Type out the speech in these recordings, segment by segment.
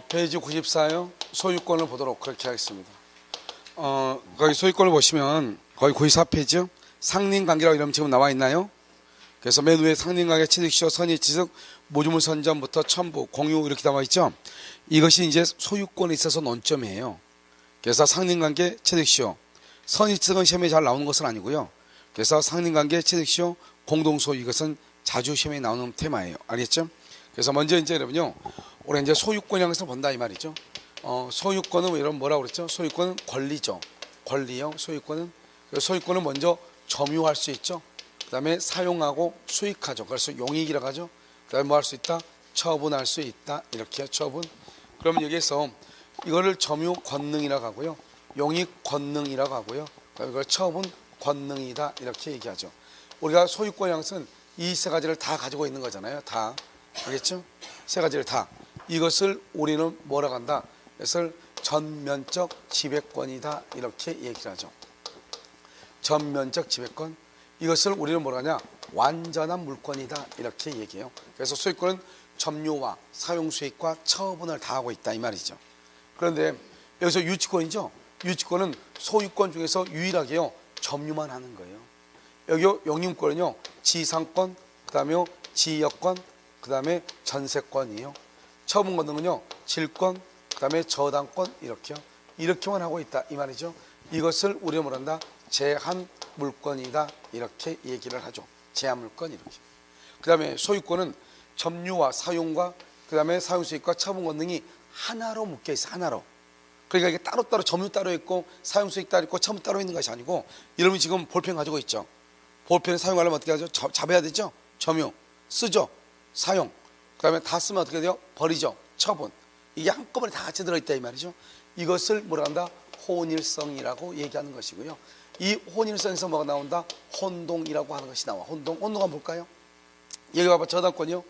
페이지 94요. 소유권을 보도록 그렇게 하겠습니다. 거기 소유권을 보시면 거기 94페이지요. 상린관계라고 이러면 지금 나와 있나요? 그래서 맨 위에 상린관계 취득시효 선의취득 모주물 선점부터 첨부 공유 이렇게 나와 있죠. 이것이 이제 소유권에 있어서 논점이에요. 그래서 상린관계 취득시효 선의취득은 시험에 잘 나오는 것은 아니고요. 그래서 상린관계 취득시효 공동소유 이것은 자주 시험에 나오는 테마예요. 알겠죠? 그래서 먼저 이제 여러분요, 올해 이제 소유권이라는 것을 본다 이 말이죠. 소유권은 이런 뭐라고 그랬죠? 소유권은 권리죠. 권리요. 소유권은 먼저 점유할 수 있죠. 그 다음에 사용하고 수익하죠. 그래서 용익이라고 하죠. 그 다음에 뭐 할 수 있다? 처분할 수 있다. 이렇게요. 처분. 그러면 여기에서 이거를 점유 권능이라고 하고요. 용익 권능이라고 하고요. 그다음에 이걸 처분 권능이다. 이렇게 얘기하죠. 우리가 소유권이라는 것은 이 세 가지를 다 가지고 있는 거잖아요. 다. 알겠죠? 세 가지를 다. 이것을 우리는 뭐라고 한다? 이것을 전면적 지배권이다. 이렇게 얘기를 하죠. 전면적 지배권. 이것을 우리는 뭐라 하냐? 완전한 물권이다. 이렇게 얘기해요. 그래서 소유권은 점유와 사용 수익과 처분을 다 하고 있다. 이 말이죠. 그런데 여기서 유치권이죠. 유치권은 소유권 중에서 유일하게요. 점유만 하는 거예요. 여기 용임권은요. 지상권, 그 다음에 지역권, 그 다음에 전세권이에요. 처분 권능은요. 질권, 그 다음에 저당권 이렇게요. 이렇게만 하고 있다. 이 말이죠. 이것을 우리가 뭐란다? 제한 물권이다. 이렇게 얘기를 하죠. 제한 물권 이렇게. 그 다음에 소유권은 점유와 사용과 그 다음에 사용 수익과 처분 권능이 하나로 묶여 있어. 하나로. 그러니까 이게 따로따로 점유 따로 있고 사용 수익 따로 있고 처분 따로 있는 것이 아니고, 여러분 지금 볼펜 가지고 있죠. 볼펜 사용하려면 어떻게 하죠? 잡아야 되죠. 점유, 쓰죠. 사용. 그 다음에 다 쓰면 어떻게 돼요? 버리죠. 처분. 이게 한꺼번에 다 같이 들어있다 이 말이죠. 이것을 뭐라 한다? 혼일성이라고 얘기하는 것이고요. 이 혼일성에서 뭐가 나온다? 혼동이라고 하는 것이 나와. 혼동 한번 볼까요? 여기 봐봐. 저당권이요.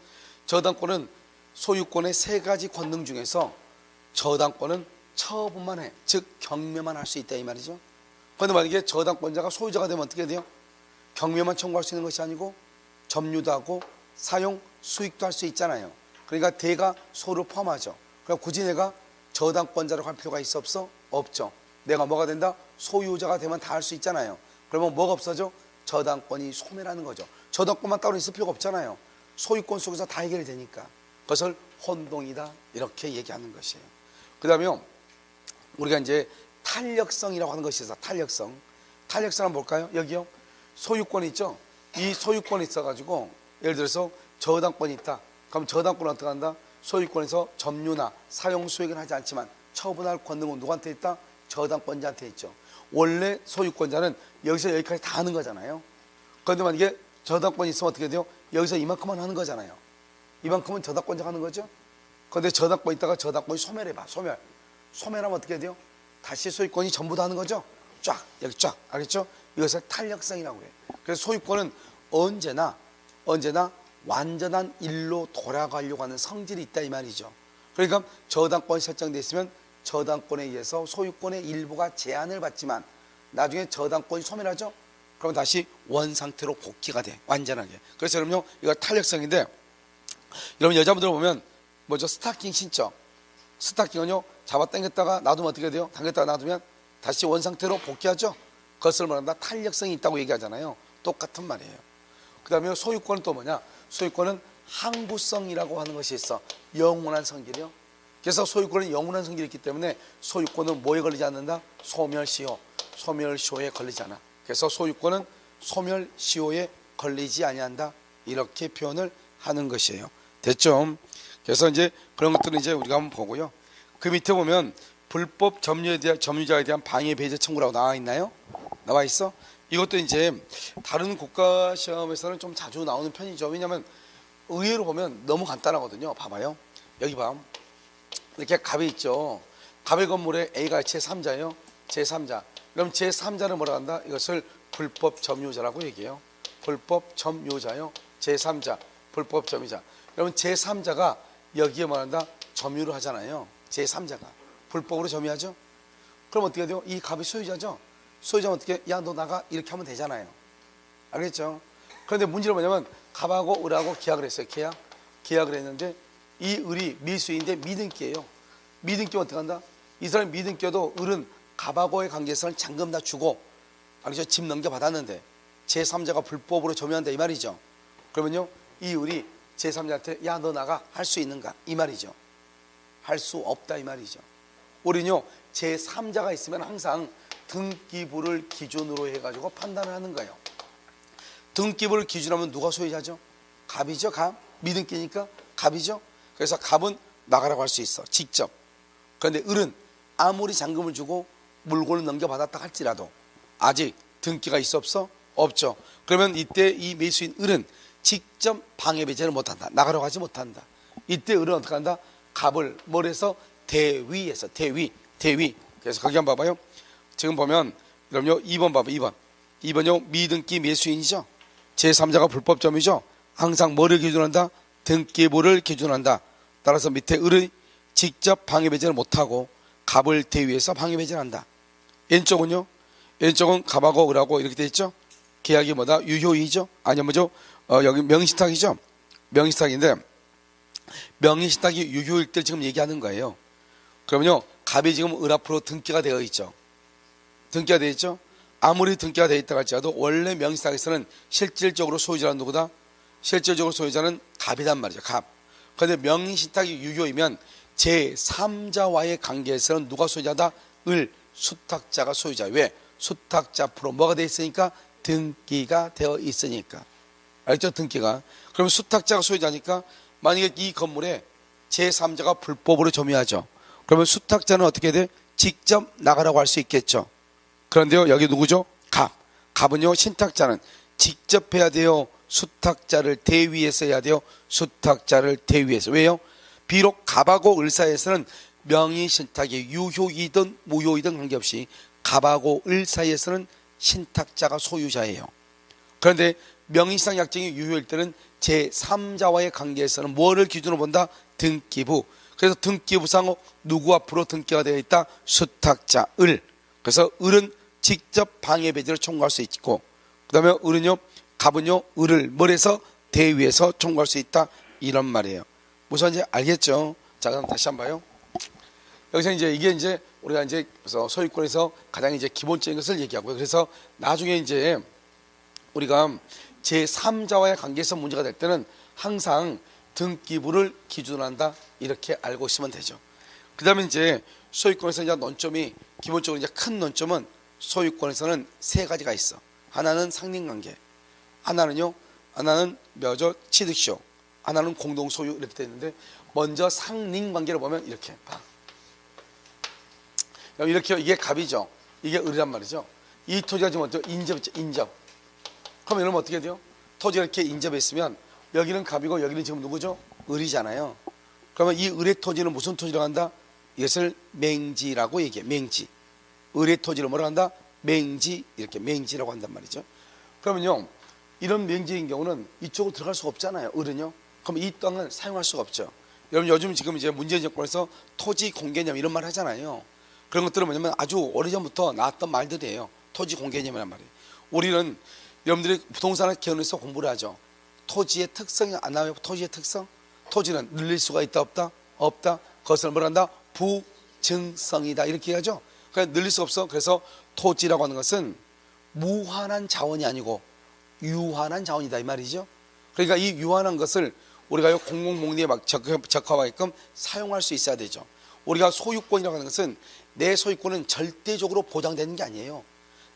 저당권은 소유권의 세 가지 권능 중에서 저당권은 처분만 해. 즉 경매만 할 수 있다 이 말이죠. 그런데 만약에 저당권자가 소유자가 되면 어떻게 돼요? 경매만 청구할 수 있는 것이 아니고 점유도 하고 사용 수익도 할 수 있잖아요. 그러니까 대가 소를 포함하죠. 그럼 굳이 내가 저당권자로 갈 필요가 있어 없어? 없죠. 내가 뭐가 된다? 소유자가 되면 다 할 수 있잖아요. 그러면 뭐가 없어져? 저당권이 소멸하는 거죠. 저당권만 따로 있을 필요가 없잖아요. 소유권 속에서 다 해결이 되니까. 그것을 혼동이다 이렇게 얘기하는 것이에요. 그 다음에 우리가 이제 탄력성이라고 하는 것이 있어. 탄력성을 한번 볼까요? 여기요. 소유권이 있죠. 이 소유권이 있어가지고 예를 들어서 저당권이 있다. 그럼 저당권은 어떻게 한다? 소유권에서 점유나 사용 수익은 하지 않지만 처분할 권능은 누구한테 있다? 저당권자한테 있죠. 원래 소유권자는 여기서 여기까지 다 하는 거잖아요. 그런데 만약에 저당권이 있으면 어떻게 돼요? 여기서 이만큼만 하는 거잖아요. 이만큼은 저당권자가 하는 거죠. 그런데 저당권이 있다가 저당권이 소멸해봐. 소멸하면 어떻게 돼요? 다시 소유권이 전부 다 하는 거죠. 쫙 여기 쫙. 알겠죠? 이것을 탄력성이라고 해요. 그래서 소유권은 언제나 완전한 일로 돌아가려고 하는 성질이 있다 이 말이죠. 그러니까 저당권이 설정되어 있으면 저당권에 의해서 소유권의 일부가 제한을 받지만 나중에 저당권이 소멸하죠. 그럼 다시 원상태로 복귀가 돼. 완전하게. 그래서 여러분요, 이거 탄력성인데, 여러분 여자분들 보면 뭐죠? 스타킹 신죠. 스타킹은요, 잡아 당겼다가 놔두면 어떻게 돼요? 당겼다가 놔두면 다시 원상태로 복귀하죠. 그것을 말한다. 탄력성이 있다고 얘기하잖아요. 똑같은 말이에요. 그 다음에 소유권은 또 뭐냐? 소유권은 항구성이라고 하는 것이 있어. 영원한 성질이요. 그래서 소유권은 영원한 성질이 있기 때문에 소유권은 뭐에 걸리지 않는다? 소멸시효에 걸리지 않아. 그래서 소유권은 소멸시효에 걸리지 아니한다. 이렇게 표현을 하는 것이에요. 됐죠? 그래서 이제 그런 것들은 이제 우리가 한번 보고요. 그 밑에 보면 불법 점유자에 대한 방해 배제 청구라고 나와 있나요? 나와 있어? 이것도 이제 다른 국가 시험에서는 좀 자주 나오는 편이죠. 왜냐하면 의외로 보면 너무 간단하거든요. 봐봐요. 여기 봐. 이렇게 갑이 있죠. 갑의 건물에 A가 제3자예요. 제3자. 그럼 제3자를 뭐라 한다? 이것을 불법 점유자라고 얘기해요. 불법 점유자요. 제3자. 불법 점유자. 그러면 제3자가 여기에 뭐한다? 점유를 하잖아요. 제3자가. 불법으로 점유하죠. 그럼 어떻게 돼요? 이 갑이 소유자죠. 소유자는 어떻게? 야, 너 나가. 이렇게 하면 되잖아요. 알겠죠? 그런데 문제는 뭐냐면 갑하고 을하고 계약을 했어요. 계약을 했는데 이 을이 미수인데 미등기예요. 미등기면 어떻게 한다? 이 사람이 미등기여도 을은 갑하고의 관계성을 잠금 다 주고, 알겠죠? 집 넘겨받았는데 제3자가 불법으로 점유한다 이 말이죠. 그러면요, 이 을이 제3자한테 야 너 나가 할 수 있는가 이 말이죠. 할 수 없다 이 말이죠. 우리는요 제3자가 있으면 항상 등기부를 기준으로 해가지고 판단을 하는 거예요. 등기부를 기준으로 하면 누가 소유자죠? 갑이죠. 갑. 미등기니까 갑이죠. 그래서 갑은 나가라고 할 수 있어 직접. 그런데 을은 아무리 잔금을 주고 물건을 넘겨받았다 할지라도 아직 등기가 있어 없어? 없죠. 그러면 이때 이 매수인 을은 직접 방해 배제를 못한다. 나가라고 하지 못한다. 이때 을은 어떻게 한다? 갑을 뭘 해서 대위에서 대위. 그래서 거기 한번 봐봐요. 지금 보면 그럼요 2번 봐봐. 2번요 미등기 매수인이죠. 제3자가 불법점이죠. 항상 뭐를 기준한다? 등기부를 기준한다. 따라서 밑에 을의 직접 방해 배제를 못하고 갑을 대위해서 방해 배제를 한다. 왼쪽은요? 왼쪽은 갑하고 을하고 이렇게 돼 있죠. 계약이 뭐다? 유효이죠. 아니면 뭐죠? 여기 명의신탁이죠. 명의신탁인데 명의신탁이 유효일 때 지금 얘기하는 거예요. 그러면요 갑이 지금 을 앞으로 등기가 되어 있죠. 등기가 되어 있죠. 아무리 등기가 되어 있다 할지라도 원래 명의신탁에서는 실질적으로 소유자는 누구다? 실질적으로 소유자는 갑이란 말이죠. 갑. 그런데 명의신탁이 유효이면 제3자와의 관계에서는 누가 소유자다? 을, 수탁자가 소유자. 왜? 수탁자 앞으로 뭐가 되어 있으니까? 등기가 되어 있으니까. 알죠? 등기가. 그러면 수탁자가 소유자니까 만약에 이 건물에 제3자가 불법으로 점유하죠. 그러면 수탁자는 어떻게 돼? 직접 나가라고 할 수 있겠죠. 그런데요 여기 누구죠? 갑. 갑은요 신탁자는 직접 해야 돼요? 수탁자를 대위해서 해야 돼요? 수탁자를 대위해서. 왜요? 비록 갑하고 을 사이에서는 명의신탁이 유효이든 무효이든 관계없이 갑하고 을 사이에서는 신탁자가 소유자예요. 그런데 명의신탁 약정이 유효일 때는 제3자와의 관계에서는 뭐를 기준으로 본다? 등기부. 그래서 등기부상 누구 앞으로 등기가 되어 있다? 수탁자 을. 그래서 을은 직접 방해 배제를 청구할 수 있고, 그 다음에 을은요 갑은요 을을 뭘 해서 대위해서 청구할 수 있다 이런 말이에요. 무슨 이제 알겠죠? 자 그럼 다시 한번 봐요. 여기서 이제 이게 이제 우리가 이제 소유권에서 가장 이제 기본적인 것을 얘기하고요. 그래서 나중에 이제 우리가 제3자와의 관계에서 문제가 될 때는 항상 등기부를 기준으로 한다 이렇게 알고 있으면 되죠. 그 다음에 이제 소유권에서 이제 논점이 기본적으로 이제 큰 논점은 소유권에서는 세 가지가 있어. 하나는 상린관계, 하나는 뭐죠? 취득시효, 하나는 공동소유 이렇게 되어 있는데 먼저 상린관계를 보면 이렇게 봐. 이렇게 이게 갑이죠. 이게 을이란 말이죠. 이 토지가 지금 어때요? 인접. 그럼 이러면 어떻게 돼요? 토지가 이렇게 인접했으면 여기는 갑이고 여기는 지금 누구죠? 을이잖아요. 그러면 이 을의 토지는 무슨 토지라고 한다? 이것을 맹지라고 얘기해. 맹지. 을의 토지를 뭐라고 한다? 맹지. 이렇게 맹지라고 한단 말이죠. 그러면요 이런 맹지인 경우는 이쪽으로 들어갈 수가 없잖아요. 을은요. 그럼 이 땅을 사용할 수가 없죠. 여러분 요즘 지금 이제 문재인 정권에서 토지 공개념 이런 말 하잖아요. 그런 것들은 뭐냐면 아주 오래전부터 나왔던 말들이에요. 토지 공개념이란 말이에요. 우리는 여러분들이 부동산을 개론해서 공부를 하죠. 토지의 특성이 안 나와요. 토지의 특성? 토지는 늘릴 수가 있다 없다? 없다. 그것을 뭐라 한다? 부증성이다 이렇게 하죠. 그러니까 늘릴 수 없어. 그래서 토지라고 하는 것은 무한한 자원이 아니고 유한한 자원이다 이 말이죠. 그러니까 이 유한한 것을 우리가 공공복리에 막 적합하게끔 사용할 수 있어야 되죠. 우리가 소유권이라고 하는 것은 내 소유권은 절대적으로 보장되는 게 아니에요.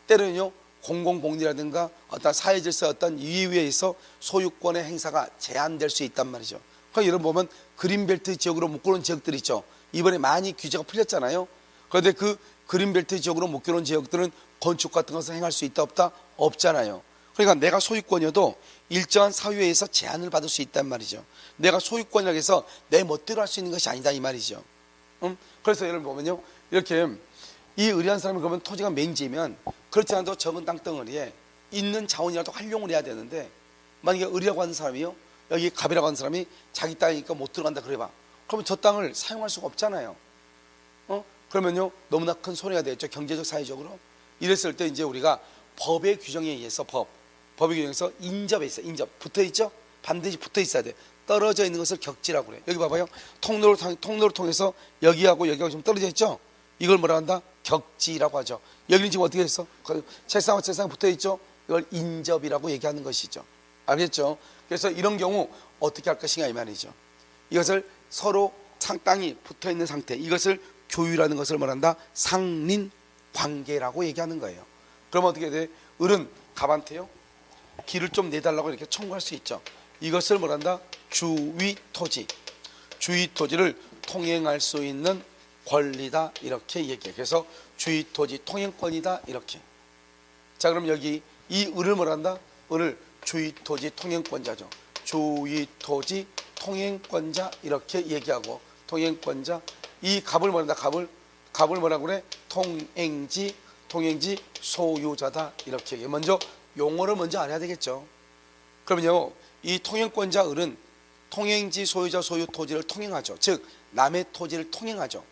때로는요 공공복리라든가 어떤 사회질서 어떤 이유에 의해서 소유권의 행사가 제한될 수 있단 말이죠. 그러니까 여러분 보면 그린벨트 지역으로 묶어놓은 지역들이 있죠. 이번에 많이 규제가 풀렸잖아요. 그런데 그 그린벨트 지역으로 묶여놓은 지역들은 건축 같은 것을 행할 수 있다 없다? 없잖아요. 그러니까 내가 소유권이어도 일정한 사유에 의해서 제한을 받을 수 있단 말이죠. 내가 소유권이라고 해서 내 멋대로 할 수 있는 것이 아니다 이 말이죠. 그래서 예를 보면요 이렇게 이 의리한 사람이 그러면 토지가 맹지면 그렇지 않아도 적은 땅덩어리에 있는 자원이라도 활용을 해야 되는데 만약에 의리라고 하는 사람이요 여기 갑이라고 하는 사람이 자기 땅이니까 못 들어간다 그래봐. 그러면 저 땅을 사용할 수가 없잖아요. 그러면요 너무나 큰 손해가 되겠죠. 경제적 사회적으로. 이랬을 때 이제 우리가 법의 규정에 의해서 법의 규정에서 인접에 있어. 인접 붙어 있죠. 반드시 붙어 있어야 돼. 떨어져 있는 것을 격지라고 그래요. 여기 봐봐요. 통로를 통해서 여기하고 여기하고 좀 떨어져 있죠. 이걸 뭐라 한다? 격지라고 하죠. 여기는 지금 어떻게 했어? 책상과 책상 붙어 있죠. 이걸 인접이라고 얘기하는 것이죠. 알겠죠? 그래서 이런 경우 어떻게 할 것인가 이 말이죠. 이것을 서로 땅이 붙어 있는 상태, 이것을 교유라는 것을 말한다? 상린 관계라고 얘기하는 거예요. 그러면 어떻게 돼? 을은 갑한테요 길을 좀 내달라고 이렇게 청구할 수 있죠. 이것을 뭐란다? 주위토지. 주위토지를 통행할 수 있는 권리다 이렇게 얘기해요. 그래서 주위토지 통행권이다 이렇게. 자, 그럼 여기 이 을을 뭐란다? 을을 주위토지 통행권자죠. 주위토지 통행권자 이렇게 얘기하고, 통행권자. 이 갑을 뭐란다? 갑을 뭐라고 그래? 통행지 소유자다 이렇게 얘기해. 먼저 용어를 먼저 알아야 되겠죠. 그러면요, 이 통행권자 을은 통행지 소유자 소유 토지를 통행하죠. 즉 남의 토지를 통행하죠.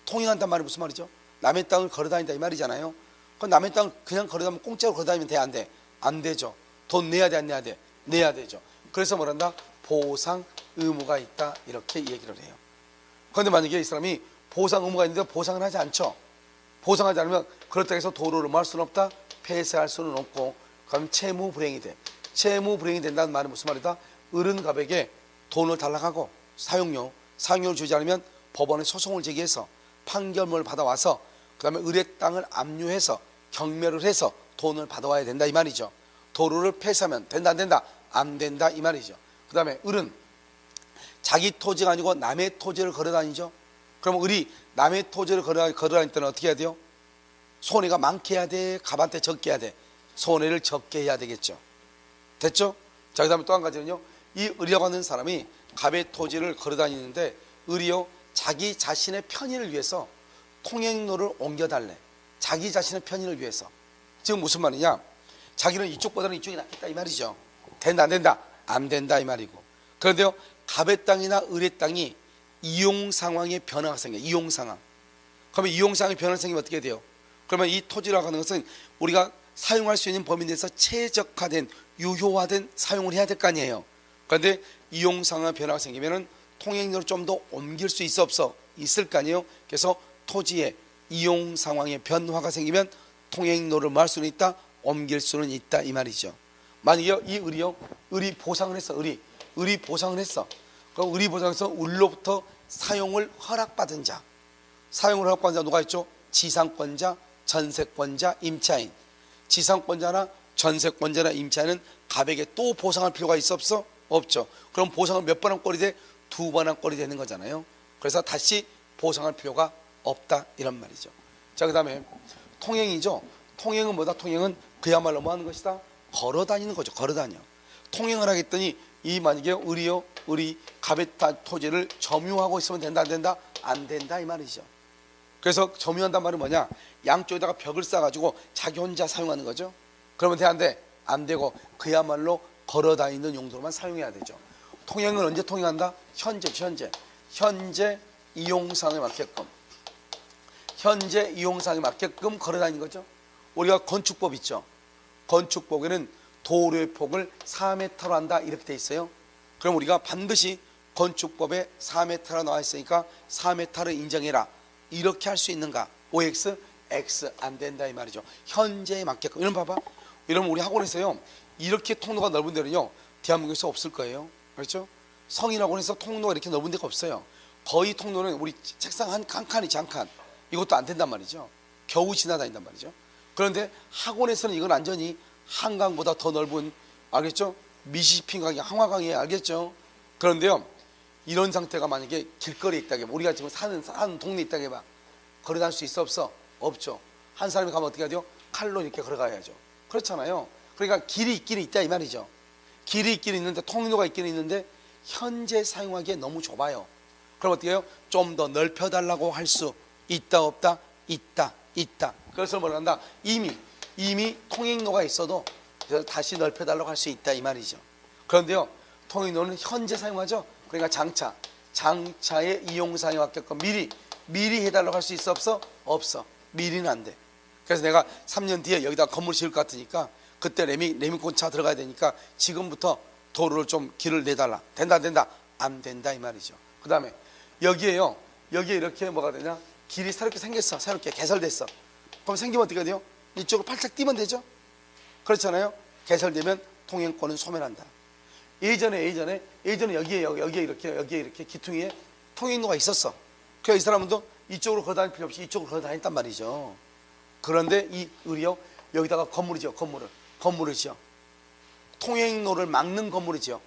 통행한단 말이 무슨 말이죠? 남의 땅을 걸어다닌다 이 말이잖아요. 그럼 남의 땅을 그냥 걸어다니면 공짜로 걸어다니면 돼, 안 돼? 안 되죠. 돈 내야 돼, 안 내야 돼? 내야 되죠. 그래서 뭐란다? 보상 의무가 있다 이렇게 얘기를 해요. 그런데 만약에 이 사람이 보상 의무가 있는데 보상을 하지 않죠. 보상하지 않으면 그렇다고 해서 도로를 말 수는 없다, 폐쇄할 수는 없고, 그럼 채무불이행이 돼. 채무불이행이 된다는 말은 무슨 말이다? 을은 갑에게 돈을 달라고 사용료를 주지 않으면 법원에 소송을 제기해서 판결문을 받아와서 그 다음에 을의 땅을 압류해서 경매를 해서 돈을 받아와야 된다 이 말이죠. 도로를 폐쇄하면 된다 안 된다? 안 된다 이 말이죠. 그 다음에 을은 자기 토지가 아니고 남의 토지를 걸어다니죠. 그럼 을이 남의 토지를 걸어다닐 때는 어떻게 해야 돼요? 손해가 많게 해야 돼? 갑한테 적게 해야 돼? 손해를 적게 해야 되겠죠. 됐죠? 자, 그 다음에 또 한 가지는요, 이 을이라고 하는 사람이 갑의 토지를 걸어다니는데 을이요 자기 자신의 편의를 위해서 통행로를 옮겨달래. 자기 자신의 편의를 위해서. 지금 무슨 말이냐? 자기는 이쪽보다는 이쪽이 낫겠다 이 말이죠. 된다 안 된다? 안 된다 이 말이고. 그런데요, 갑의 땅이나 을의 땅이 이용 상황에 변화가 생겨요. 이용 상황. 그러면 이용 상황에 변화가 생기면 어떻게 돼요? 그러면 이 토지라고 하는 것은 우리가 사용할 수 있는 범위 내에서 최적화된 유효화된 사용을 해야 될 거 아니에요. 그런데 이용 상황에 변화가 생기면은 통행로를 좀 더 옮길 수 있어 없어? 있을 거 아니에요. 그래서 토지의 이용 상황에 변화가 생기면 통행로를 뭐 할 수는 있다? 옮길 수는 있다 이 말이죠. 만약에 이 을이 보상을 했어. 을이 보상을 했어. 그럼 을이 보상해서 을로부터 사용을 허락받은 자. 사용을 허락받은 자 누가 있죠? 지상권자, 전세권자, 임차인. 지상권자나 전세권자나 임차인은 갑에게 또 보상할 필요가 있어 없어? 없죠. 그럼 보상을 몇 번 한 꼴이 돼? 2번 한 꼴이 되는 거잖아요. 그래서 다시 보상할 필요가 없다 이런 말이죠. 자, 그 다음에 통행이죠. 통행은 뭐다? 통행은 그야말로 뭐 하는 것이다? 걸어 다니는 거죠. 걸어 다녀. 통행을 하겠더니 이 만약에 을이 갑의 토지를 점유하고 있으면 된다 안 된다? 안 된다 이 말이죠. 그래서 점유한단 말은 뭐냐? 양쪽에다가 벽을 쌓아가지고 자기 혼자 사용하는 거죠. 그러면 돼 안 돼? 안 되고 그야말로 걸어 다니는 용도로만 사용해야 되죠. 통행은 언제 통행한다? 현재 이용상에 맞게끔. 현재 이용상에 맞게끔 걸어 다니는 거죠. 우리가 건축법 있죠. 건축법에는 도로의 폭을 4m로 한다 이렇게 돼 있어요. 그럼 우리가 반드시 건축법에 4m로 나와 있으니까 4m를 인정해라 이렇게 할 수 있는가? OX, X 안 된다 이 말이죠. 현재에 맞게끔. 이런 봐봐. 이러면 우리 학원에서요 이렇게 통로가 넓은 데는요 대한민국에서 없을 거예요. 그렇죠? 성인학원에서 통로가 이렇게 넓은 데가 없어요. 거의 통로는 우리 책상 한 칸이지 한 칸. 이것도 안 된단 말이죠. 겨우 지나다닌단 말이죠. 그런데 학원에서는 이건 완전히 한강보다 더 넓은, 알겠죠? 미시시피 강이 항화강이에요. 알겠죠? 그런데요 이런 상태가 만약에 길거리에 있다게 우리가 지금 사는 동네에 있다게 봐 걸어다닐 수 있어 없어? 없죠. 한 사람이 가면 어떻게 해야 돼요? 칼로 이렇게 걸어가야죠. 그렇잖아요. 그러니까 길이 있기는 있다 이 말이죠. 길이 있기는 있는데 통로가 있기는 있는데 현재 사용하기에 너무 좁아요. 그럼 어떻게 해요? 좀 더 넓혀달라고 할 수 있다 없다? 있다. 그래서 뭘 한다? 이미 통행로가 있어도 그래서 다시 넓혀달라고 할 수 있다 이 말이죠. 그런데요 통행로는 현재 사용하죠. 그러니까 장차의 이용상에 맞게끔 미리 해달라고 할 수 있어 없어? 없어. 미리는 안 돼. 그래서 내가 3년 뒤에 여기다 건물 지을 것 같으니까 그때 레미콘 차 들어가야 되니까 지금부터 도로를 좀 길을 내달라. 된다 안 된다? 안 된다 이 말이죠. 그 다음에 여기에 이렇게 뭐가 되냐, 길이 새롭게 생겼어. 새롭게 개설됐어. 그럼 생기면 어떻게 돼요? 이쪽으로 팔짝 뛰면 되죠. 그렇잖아요. 개설되면 통행권은 소멸한다. 예전에 여기에 이렇게 기퉁이에 통행로가 있었어. 그래서 이 사람도 이쪽으로 걸어다닐 필요 없이 이쪽으로 걸어다녔단 말이죠. 그런데 이 을이요, 여기다가 건물을 지어 통행로를 막는 건물을 지어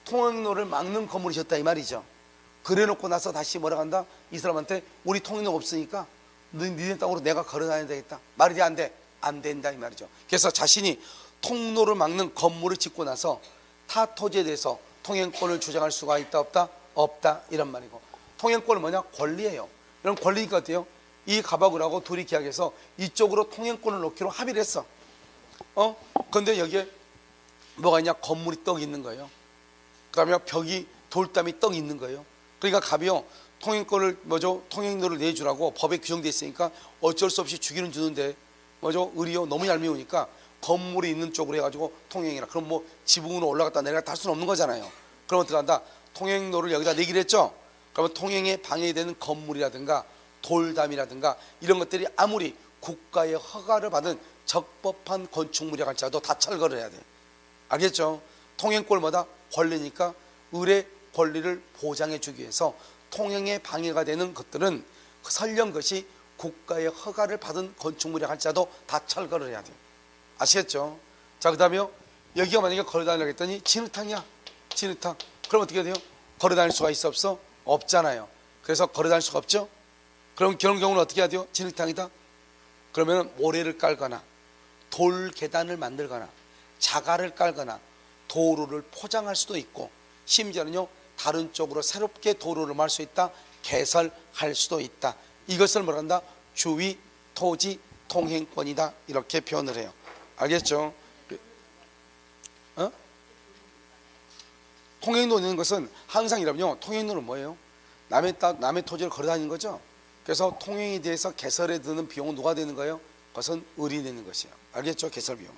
통행로를 막는 건물을 지었다 이 말이죠. 그래놓고 나서 다시 뭐라 한다, 이 사람한테 우리 통행로가 없으니까 니네 땅으로 내가 걸어다녀야 되겠다. 말이 돼, 안 돼? 안 된다 이 말이죠. 그래서 자신이 통로를 막는 건물을 짓고 나서 타 토지에 대해서 통행권을 주장할 수가 있다 없다? 없다 이런 말이고, 통행권은 뭐냐? 권리예요. 이런 권리니까 어때요? 이 가바구라고 둘이 계약해서 이쪽으로 통행권을 놓기로 합의를 했어. 근데 여기에 뭐가 있냐? 건물이 떡 있는 거예요. 그 다음에 벽이 돌담이 떡 있는 거예요. 그러니까 갑이요, 통행권을 통행로를 내주라고 법에 규정돼 있으니까 어쩔 수 없이 주기는 주는데 을이요 너무 얄미우니까 건물이 있는 쪽으로 해가지고 통행이라. 그럼 뭐 지붕으로 올라갔다 내려갔다 할 수는 없는 거잖아요. 그럼 어떻게 한다? 통행로를 여기다 내기로 했죠. 그러면 통행에 방해되는 건물이라든가 돌담이라든가 이런 것들이 아무리 국가의 허가를 받은 적법한 건축물이라 할지라도 다 철거를 해야 돼. 알겠죠? 통행권마다 권리니까 을의 권리를 보장해 주기 위해서 통행에 방해가 되는 것들은 설령 것이 국가의 허가를 받은 건축물이라 할지라도 다 철거를 해야 돼요. 아시겠죠? 자, 그 다음에요, 여기가 만약에 걸어다니려고 했더니 진흙탕이야. 진흙탕. 그럼 어떻게 돼요? 걸어다닐 수가 있어 없어? 없잖아요. 그래서 걸어다닐 수가 없죠? 그럼 그런 경우는 어떻게 해야 돼요? 진흙탕이다. 그러면 모래를 깔거나 돌 계단을 만들거나 자갈을 깔거나 도로를 포장할 수도 있고, 심지어는요 다른 쪽으로 새롭게 도로를 말 수 있다. 개설할 수도 있다. 이것을 뭐라 한다? 주위 토지 통행권이다. 이렇게 표현을 해요. 알겠죠? 통행로 있는 것은 항상 이러면요, 통행로는 뭐예요? 남의 토지를 걸어다니는 거죠. 그래서 통행에 대해서 개설에 드는 비용은 누가 되는 거예요? 그것은 을이 내는 것이에요. 알겠죠? 개설 비용.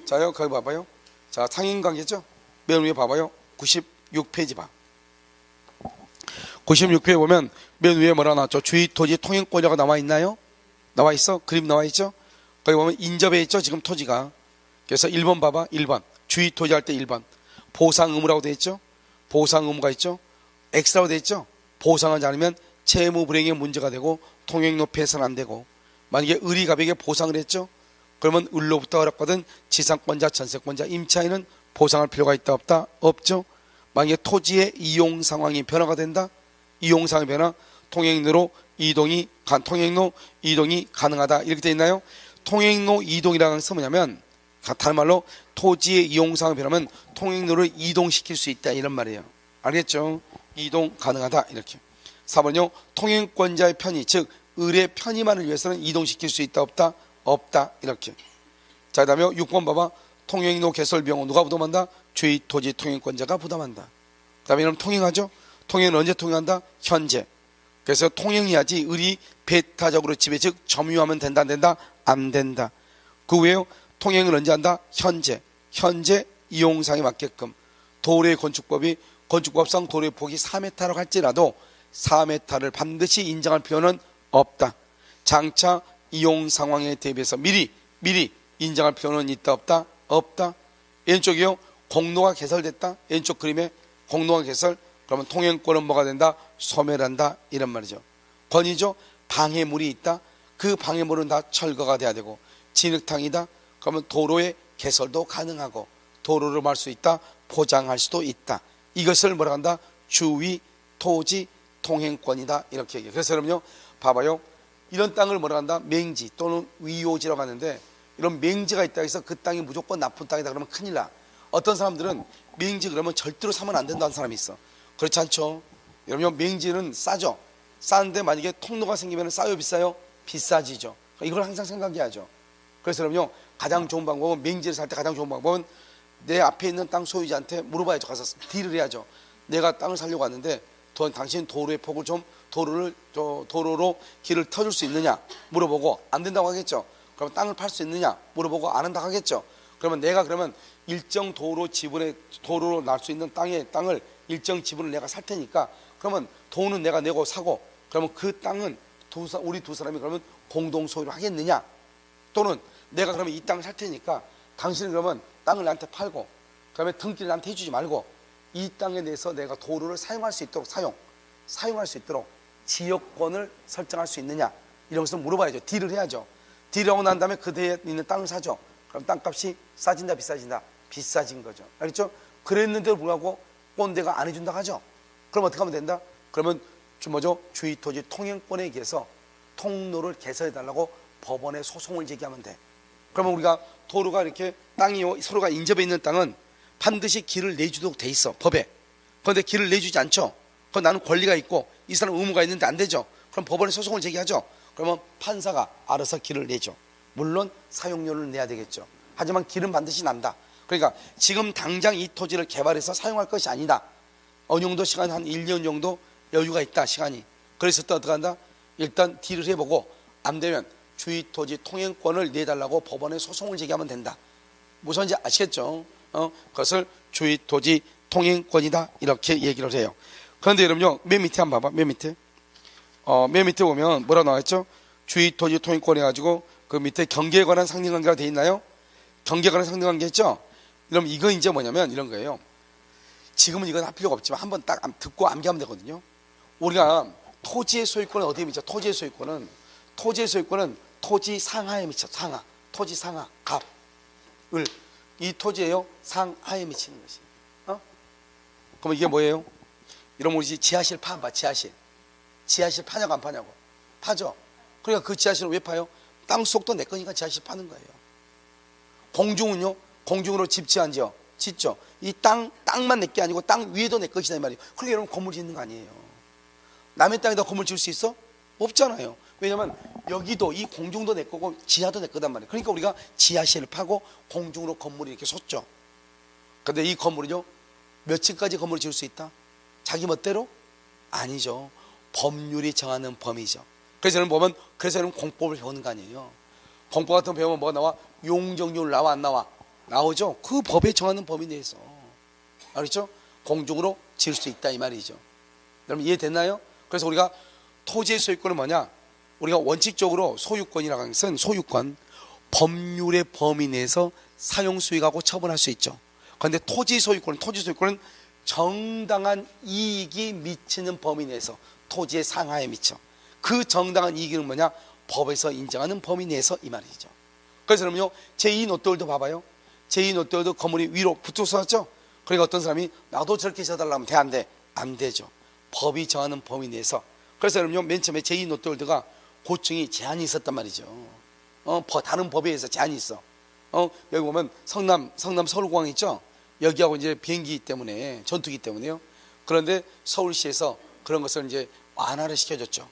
자요, 거기 봐봐요. 자, 상인관계죠? 맨 위에 봐봐요. 96페이지 봐. 96페이지 보면 맨 위에 뭐라 나왔죠? 주위 토지 통행권자가 나와 있나요? 나와 있어? 그림 나와 있죠? 거기 보면 인접해 있죠? 지금 토지가. 그래서 1번 봐봐. 1번. 주위 토지 할 때 1번. 보상 의무라고 되어 있죠? 보상 의무가 있죠? X라고 되어 있죠? 보상하지 않으면 채무 불이행의 문제가 되고 통행로 폐쇄는 안 되고, 만약에 을이 갑에게 보상을 했죠? 그러면 을로부터 허락받은 지상권자, 전세권자, 임차인은 보상할 필요가 있다 없다? 없죠? 만약에 토지의 이용 상황이 변화가 된다? 이용 상황의 변화, 통행로 이동이 가능하다 이렇게 되어 있나요? 통행로 이동이라는 것은 뭐냐면, 다른 말로 토지의 이용 상황이 변하면 통행로를 이동시킬 수 있다 이런 말이에요. 알겠죠? 이동 가능하다 이렇게. 4번요. 통행권자의 편의, 즉 을의 편의만을 위해서는 이동시킬 수 있다 없다? 없다 이렇게. 자, 그 다음에 6번 봐봐. 통행로 개설 비용은 누가 부담한다? 주위 토지 통행권자가 부담한다. 그 다음에 이러면 통행하죠? 통행은 언제 통행한다? 현재. 그래서 통행해야지 을이 배타적으로 지배, 즉 점유하면 된다 안 된다? 안 된다. 그 외에요, 통행을 언제 한다? 현재 이용상에 맞게끔. 도로의 건축법상 도로의 폭이 4m라고 할지라도 4m를 반드시 인정할 필요는 없다. 장차 이용 상황에 대비해서 미리 인정할 필요는 있다 없다? 없다. 왼쪽이요, 공로가 개설됐다. 왼쪽 그림에 공로가 개설, 그러면 통행권은 뭐가 된다? 소멸한다 이런 말이죠. 권이죠. 방해물이 있다. 그 방해물은 다 철거가 돼야 되고, 진흙탕이다. 그러면 도로의 개설도 가능하고 도로를 말 수 있다. 포장할 수도 있다. 이것을 뭐라 한다? 주위 토지 통행권이다 이렇게 얘기해요. 그래서 여러분요, 봐봐요. 이런 땅을 뭐라 한다? 맹지 또는 위오지라고 하는데, 이런 맹지가 있다 해서 그 땅이 무조건 나쁜 땅이다 그러면 큰일 나. 어떤 사람들은 맹지 그러면 절대로 사면 안 된다는 사람이 있어. 그렇지 않죠? 여러분, 맹지는 싸죠. 싼데 만약에 통로가 생기면 싸요 비싸요? 비싸지죠. 이걸 항상 생각해야죠. 그래서 여러분요, 가장 좋은 방법은, 맹지를 살 때 가장 좋은 방법은 내 앞에 있는 땅 소유자한테 물어봐야죠. 가서 딜을 해야죠. 내가 땅을 살려고 하는데 당신 도로의 폭을 좀 도로로 길을 터줄 수 있느냐 물어보고, 안 된다고 하겠죠. 그러면 땅을 팔 수 있느냐 물어보고, 안 한다고 하겠죠. 그러면 내가 일정 도로 지분에 도로로 날 수 있는 땅을 일정 지분을 내가 살 테니까 그러면 돈은 내가 내고 사고 그러면 그 땅은 우리 두 사람이 그러면 공동 소유를 하겠느냐? 또는 내가 그러면 이 땅을 살 테니까 당신은 그러면 땅을 나한테 팔고 그러면 등기를 나한테 해주지 말고 이 땅에 대해서 내가 도로를 사용할 수 있도록 사용할 수 있도록 지역권을 설정할 수 있느냐? 이런 것을 물어봐야죠. 딜을 해야죠. 딜하고 난 다음에 그 대에 있는 땅을 사죠. 그럼 땅값이 싸진다 비싸진다? 비싸진 거죠. 알겠죠? 그랬는데도 불구하고 꼰대가 안 해준다 하죠. 그럼 어떻게 하면 된다? 그러면 주의토지 통행권에 의해서 통로를 개설해달라고 법원에 소송을 제기하면 돼. 그러면 우리가 도로가 이렇게 땅이 서로가 인접해 있는 땅은 반드시 길을 내주도록 돼 있어, 법에. 그런데 길을 내주지 않죠. 그럼 나는 권리가 있고 이 사람 의무가 있는데 안 되죠. 그럼 법원에 소송을 제기하죠. 그러면 판사가 알아서 길을 내죠. 물론 사용료를 내야 되겠죠. 하지만 길은 반드시 난다. 그러니까 지금 당장 이 토지를 개발해서 사용할 것이 아니다. 어느 정도 시간 한 1년 정도 여유가 있다, 시간이. 그래서 또 어떻게 한다? 일단 딜을 해보고 안 되면 주의토지 통행권을 내달라고 법원에 소송을 제기하면 된다. 무슨지 아시겠죠? 그것을 주의토지 통행권이다 이렇게 얘기를 해요. 그런데 여러분요, 맨 밑에 한번 봐봐. 맨 밑에 보면 뭐라고 나와있죠? 주의토지 통행권 해가지고 그 밑에 경계에 관한 상린관계가 돼 있나요? 경계에 관한 상린관계 있죠? 그럼 이거 이제 뭐냐면 이런 거예요. 지금은 이건 할 필요가 없지만 한번 딱 듣고 암기하면 되거든요. 우리가 토지의 소유권은 어디에 미쳐? 토지의 소유권은 토지 상하에 미쳐. 토지 상하, 갑을 이 토지에요 상하에 미치는 것이. 그럼 이게 뭐예요? 이러면 우리 지하실 파봐. 지하실 파냐고 안 파냐고? 파죠. 그러니까 그 지하실을 왜 파요? 땅 속도 내 거니까 지하실 파는 거예요. 공중은요? 공중으로 집 지어지죠. 짓죠. 이 땅만 내 게 아니고 땅 위에도 내 것이다 이 말이에요. 그러니까 여러분 건물 짓는 거 아니에요. 남의 땅에다 건물 지을 수 있어? 없잖아요. 왜냐면 여기도 이 공중도 내 거고 지하도 내 거단 말이에요. 그러니까 우리가 지하실을 파고 공중으로 건물이 이렇게 섰죠. 근데 이 건물은요, 몇 층까지 건물을 지을 수 있다? 자기 멋대로? 아니죠. 법률이 정하는 범위죠. 그래서 여러분 공법을 배우는 거 아니에요. 공법 같은 거 배우면 뭐가 나와? 용적률 나와 안 나와? 나오죠. 그 법에 정하는 범위 내에서. 알겠죠? 공중으로 지을 수 있다 이 말이죠. 여러분 이해됐나요? 그래서 우리가 토지의 소유권은 뭐냐? 우리가 원칙적으로 소유권이라고 하는 것은 소유권, 법률의 범위 내에서 사용 수익하고 처분할 수 있죠. 그런데 토지 소유권은 정당한 이익이 미치는 범위 내에서 토지의 상하에 미쳐. 그 정당한 이익은 뭐냐? 법에서 인정하는 범위 내에서 이 말이죠. 그래서 그러면요, 제2 롯데월드 봐봐요. 제2 롯데월드 건물이 위로 붙어서 왔죠. 그러니까 어떤 사람이 나도 저렇게 지어달라면 돼, 안 돼? 안 되죠. 법이 정하는 범위 내에서. 그래서 여러분요, 맨 처음에 제2 롯데월드가 고층이 제한이 있었단 말이죠. 다른 법에 의해서 제한이 있어. 여기 보면 성남 서울공항 있죠. 여기하고 이제 비행기 때문에, 전투기 때문에요. 그런데 서울시에서 그런 것을 이제 완화를 시켜줬죠.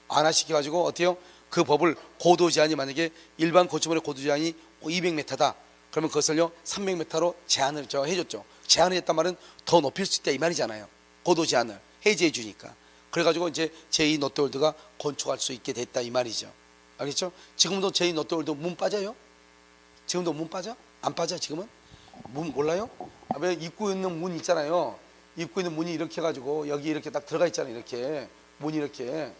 완화시켜가지고 어때요? 그 법을 고도 제한이 만약에 일반 건축물의 고도 제한이 200m다. 그러면 그것을요 300m로 제한을 해줬죠. 제한을 했단 말은 더 높일 수 있다 이 말이잖아요. 고도 제한을 해제해 주니까. 그래가지고 이제 제2 롯데월드가 건축할 수 있게 됐다 이 말이죠. 알겠죠? 지금도 제2 롯데월드 문 빠져요? 지금도 문 빠져? 안 빠져 지금은? 문 몰라요? 왜 입구 있는 문 있잖아요. 입구 있는 문이 이렇게 해가지고 여기 이렇게 딱 들어가 있잖아요. 이렇게 문이 이렇게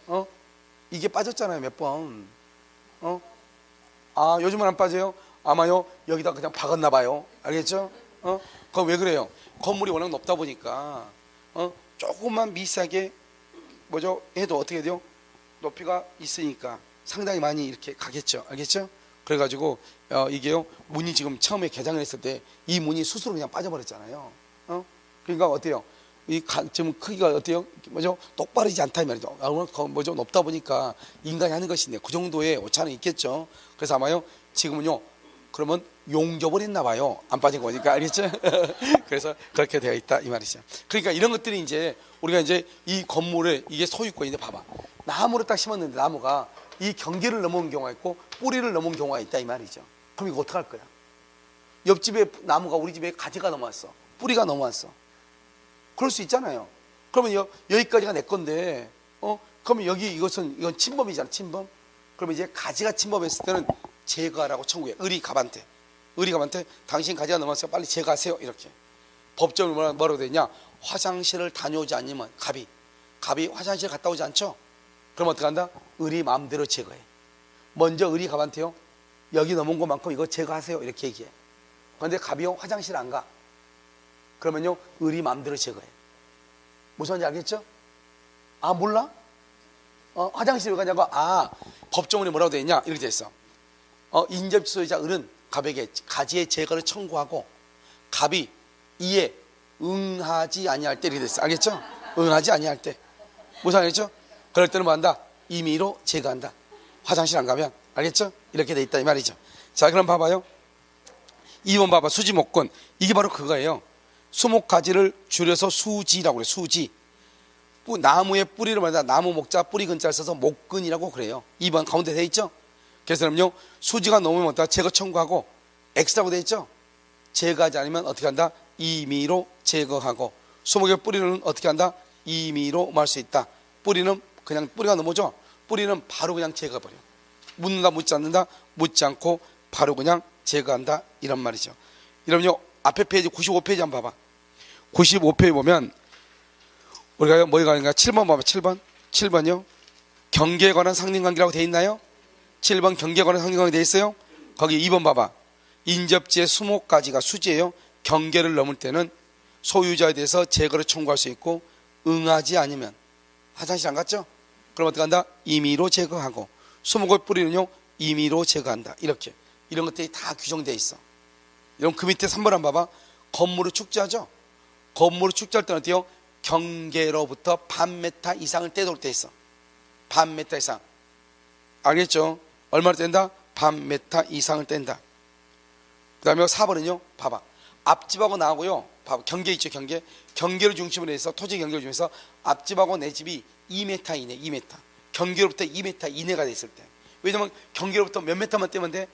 이게 빠졌잖아요 몇 번. 요즘은 안 빠져요? 아마요 여기다 그냥 박았나 봐요. 알겠죠? 그거 왜 그래요? 건물이 워낙 높다 보니까 조금만 미세하게 해도 어떻게 돼요? 높이가 있으니까 상당히 많이 이렇게 가겠죠. 알겠죠? 그래가지고 이게요 문이 지금 처음에 개장을 했을 때 이 문이 스스로 그냥 빠져버렸잖아요. 그러니까 어때요? 지금 크기가 어때요? 똑바르지 않다 이 말이죠. 높다 보니까 인간이 하는 것인데 그 정도의 오차는 있겠죠. 그래서 아마요 지금은요 그러면 용접을 했나 봐요. 안 빠진 거니까. 알겠죠? 그래서 그렇게 되어 있다 이 말이죠. 그러니까 이런 것들이 이제 우리가 이제 이 건물에 이게 소유권인데 봐봐. 나무를 딱 심었는데 나무가 이 경계를 넘어온 경우가 있고 뿌리를 넘어온 경우가 있다 이 말이죠. 그럼 이거 어떡할 거야? 옆집에 나무가 우리 집에 가지가 넘어왔어. 뿌리가 넘어왔어. 그럴 수 있잖아요. 그러면 여기까지가 내 건데 그러면 이건 침범이잖아. 침범. 그러면 이제 가지가 침범했을 때는 제거하라고 청구해. 의리갑한테 당신 가지가 넘어왔어요. 빨리 제거하세요. 이렇게 법적으로 뭐라고 되냐? 화장실을 다녀오지 않으면 갑이 화장실 갔다 오지 않죠? 그럼 어떻게 한다? 을이 마음대로 제거해. 먼저 을이 갑한테요, 여기 넘은 것만큼 이거 제거하세요, 이렇게 얘기해. 그런데 갑이요 화장실 안 가. 그러면요 을이 마음대로 제거해. 무슨 말인지 알겠죠? 아 몰라? 화장실 왜 가냐고? 법조문에 뭐라고 돼 있냐? 이렇게 돼 있어. 인접지 소유자 을은 갑에게 가지의 제거를 청구하고 갑이 이에 응하지 아니할 때 이렇게 돼 있어. 알겠죠? 응하지 아니할 때. 무슨 알겠죠? 그럴 때는 뭐 한다? 임의로 제거한다. 화장실 안 가면. 알겠죠? 이렇게 돼 있다 이 말이죠. 자 그럼 봐봐요. 2번 봐봐. 수지목권. 이게 바로 그거예요. 수목가지를 줄여서 수지라고 그래. 수지. 나무의 뿌리를 말한다. 나무 목자 뿌리 근자를 써서 목근이라고 그래요. 2번 가운데 돼 있죠? 그래서 그럼요 수지가 넘으면 어떠다? 제거 청구하고 X라고 돼 있죠? 제거하지 않으면 어떻게 한다? 임의로 제거하고. 수목의 뿌리는 어떻게 한다? 임의로 말 수 있다. 뿌리는 그냥 뿌리가 넘어져. 뿌리는 바로 그냥 제거해버려. 묻는다 묻지 않는다 묻지 않고 바로 그냥 제거한다 이런 말이죠. 이러면요 앞에 페이지 95페이지 한번 봐봐. 95페이지 보면 우리가 뭐에 가는가? 7번 봐봐. 7번요 경계에 관한 상린관계라고 돼 있나요? 7번 경계에 관한 상린관계 돼 있어요? 거기 2번 봐봐. 인접지의 수목가지가 수지예요. 경계를 넘을 때는 소유자에 대해서 제거를 청구할 수 있고 응하지 않으면 화장실 안 갔죠? 그럼 어떻게 한다? 임의로 제거하고. 수목의 뿌리는요 임의로 제거한다. 이렇게 이런 것들이 다 규정되어 있어. 그럼 그 밑에 3번 한번 봐봐. 건물을 축제하죠? 건물을 축제할 때는 어때요? 경계로부터 반메타 이상을 떼도록 돼 있어. 반메타 이상. 알겠죠? 얼마나 뗀다? 반메타 이상을 뗀다. 그 다음에 4번은요 봐봐. 앞집하고 나하고요 봐봐. 경계 있죠? 경계를 중심으로 해서 토지 경계를 중심으로 해서 앞집하고 내 집이 2m 이내. 2m. 경계로부터 2m 이내가 돼 있을 때. 왜냐면 경계로부터 몇 메타만 떼면 돼?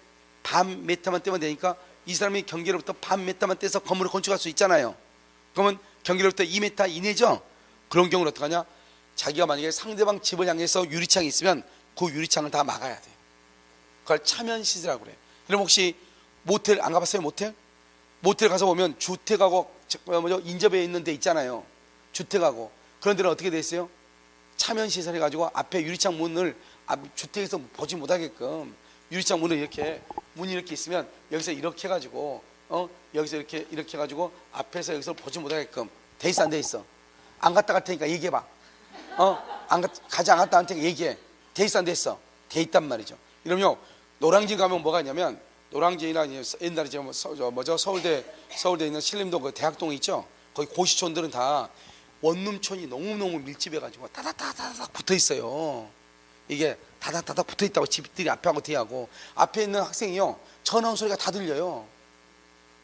반 메타만 떼면 되니까 이 사람이 경계로부터 반 메타만 떼서 건물을 건축할 수 있잖아요. 그러면 경계로부터 2m 이내죠? 그런 경우는 어떡하냐? 자기가 만약에 상대방 집을 향해서 유리창이 있으면 그 유리창을 다 막아야 돼. 그걸 차면시설이라고 그래. 그럼 혹시 모텔 안 가봤어요? 모텔 가서 보면 주택하고 인접해 있는 데 있잖아요. 주택하고. 그런 데는 어떻게 돼 있어요? 차면시설 해가지고 앞에 유리창 문을 주택에서 보지 못하게끔 유리창 문을 이렇게 문이 이렇게 있으면 여기서 이렇게 해가지고 여기서 이렇게 해가지고 앞에서 여기서 보지 못하게끔 돼 있어 안 돼 있어? 안 갔다 갈 테니까 얘기해봐. 가지 안 갔다 할 테니까 얘기해. 돼 있어 안 돼 있어? 돼 있단 말이죠. 이러면 노량진 가면 뭐가 있냐면 노량진이나 옛날에 서울대 있는 신림동 그 대학동 있죠? 거기 고시촌들은 다 원룸촌이 너무너무 밀집해가지고 다다다다닥 붙어 있어요. 이게 다다다닥 붙어 있다고 집들이 앞에하고 뒤하고. 앞에 있는 학생이요 전화하는 소리가 다 들려요.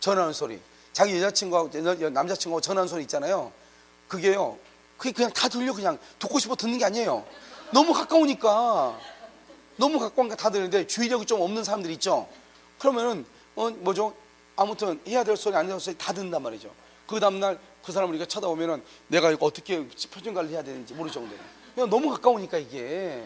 전화하는 소리. 자기 여자친구하고 남자친구하고 전화하는 소리 있잖아요. 그게 그냥 다 들려. 그냥 듣고 싶어 듣는 게 아니에요. 너무 가까우니까 다 들리는데 주의력이 좀 없는 사람들이 있죠. 그러면은 아무튼 해야 될 소리 안 해야 될 소리 다 듣는단 말이죠. 그 다음날 그 사람을 우리가 쳐다보면은 내가 이거 어떻게 표준관리를 해야 되는지 모를 정도로 그냥 너무 가까우니까 이게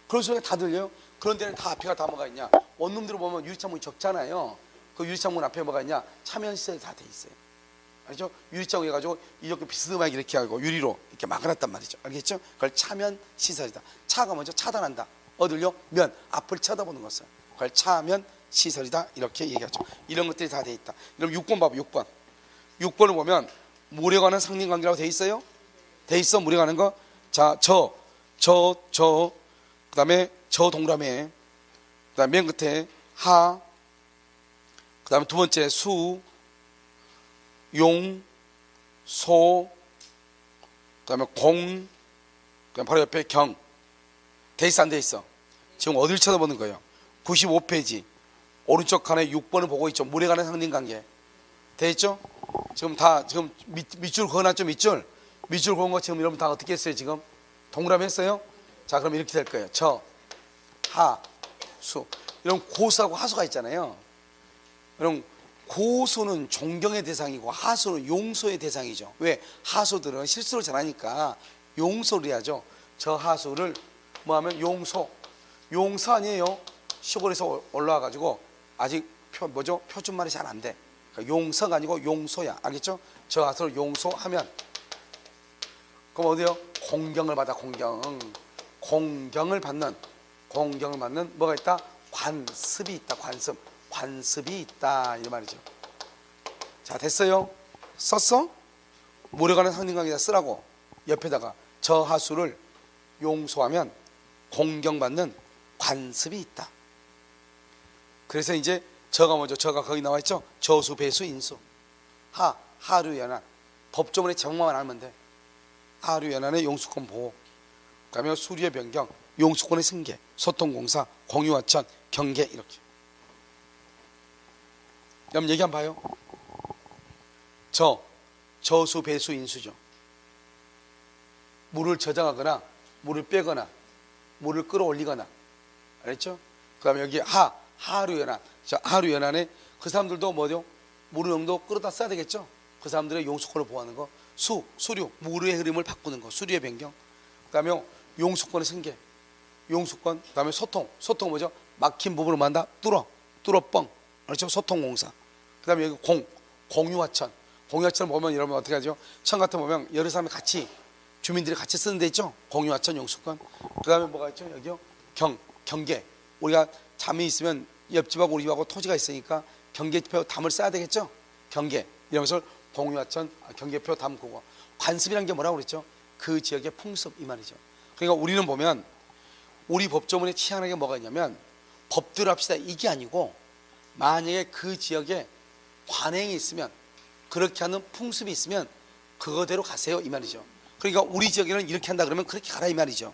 그런 소리가 다 들려요. 그런 데는 다 앞에가 다 뭐가 있냐? 원룸들을 보면 유리창문이 적잖아요. 그 유리창문 앞에 뭐가 있냐? 차면시설이 다 돼 있어요. 알죠? 유리창으로 해가지고 이렇게 비스듬하게 이렇게 하고 유리로 이렇게 막아놨단 말이죠. 알겠죠? 그걸 차면시설이다. 차가 먼저 차단한다. 어딜요? 앞을 쳐다보는 것을. 그걸 차면시설이다. 이렇게 얘기하죠. 이런 것들이 다 돼 있다. 그럼 6번 봐봐. 6번을 보면 물에 관한 상린관계라고 돼 있어요? 돼 있어. 물에 관한 거. 자, 그 다음에 저 동그라미, 그 다음에 맨 끝에 하, 그 다음에 두 번째 수, 용, 소, 그 다음에 공, 그 다음에 바로 옆에 경. 돼 있어 안 돼 있어? 지금 어딜 쳐다보는 거예요? 95페이지 오른쪽 칸에 6번을 보고 있죠. 물에 관한 상린관계 돼 있죠? 지금 밑줄 그어놨죠. 밑줄 그은 거 지금 여러분 다 어떻게 했어요? 지금 동그라미 했어요? 자 그럼 이렇게 될 거예요. 저, 하, 수. 이런 고수하고 하수가 있잖아요. 그럼 고수는 존경의 대상이고 하수는 용서의 대상이죠. 왜? 하수들은 실수를 잘하니까 용서를 해야죠. 저 하수를 뭐하면 용서 아니에요. 시골에서 올라와가지고 아직 표준말이 잘 안 돼. 그러니까 용서가 아니고 용소야. 알겠죠? 저하수를 용소하면 그럼 어디요? 공경을 받아. 공경을 받는 뭐가 있다? 관습이 있다. 관습이 있다 이 말이죠. 자, 됐어요? 썼어? 모래관의 상징관계에다 쓰라고. 옆에다가 저하수를 용서하면 공경받는 관습이 있다. 그래서 이제 저가 뭐죠? 저가 거기 나와 있죠? 저수, 배수, 인수. 하류, 연한. 법조문의 제목만 알면 돼. 하류, 연한의 용수권 보호. 그다음에 수리의 변경, 용수권의 승계, 소통공사, 공유하천, 경계 이렇게. 그럼 얘기 한번 봐요. 저수, 배수, 인수죠. 물을 저장하거나 물을 빼거나 물을 끌어올리거나. 알겠죠? 그 다음에 여기 하류연한. 하류연한에 그 사람들도 뭐죠? 물의 용도 끌어다 써야 되겠죠? 그 사람들의 용수권을 보호하는 거. 수류, 물의 흐름을 바꾸는 거. 수류의 변경. 그 다음에 용수권의 승계. 용수권. 그 다음에 소통 뭐죠? 막힌 부분을 만다 뚫어뻥. 그렇죠? 소통공사. 그 다음에 여기 공유하천. 공유하천을 보면 여러분 어떻게 하죠? 천 같은 거 보면 여러 사람이 같이 주민들이 같이 쓰는 데 있죠? 공유하천 용수권. 그 다음에 뭐가 있죠? 여기요? 경계. 우리가 잠이 있으면 옆집하고 우리 집하고 토지가 있으니까 경계표 담을 써야 되겠죠? 경계. 이런 것을 공유하천 경계표 담고. 관습이라는 게 뭐라고 그랬죠? 그 지역의 풍습 이 말이죠. 그러니까 우리는 보면 우리 법조문에 희한하게 뭐가 있냐면 법대로 합시다 이게 아니고 만약에 그 지역에 관행이 있으면 그렇게 하는 풍습이 있으면 그거대로 가세요 이 말이죠. 그러니까 우리 지역에는 이렇게 한다 그러면 그렇게 가라 이 말이죠.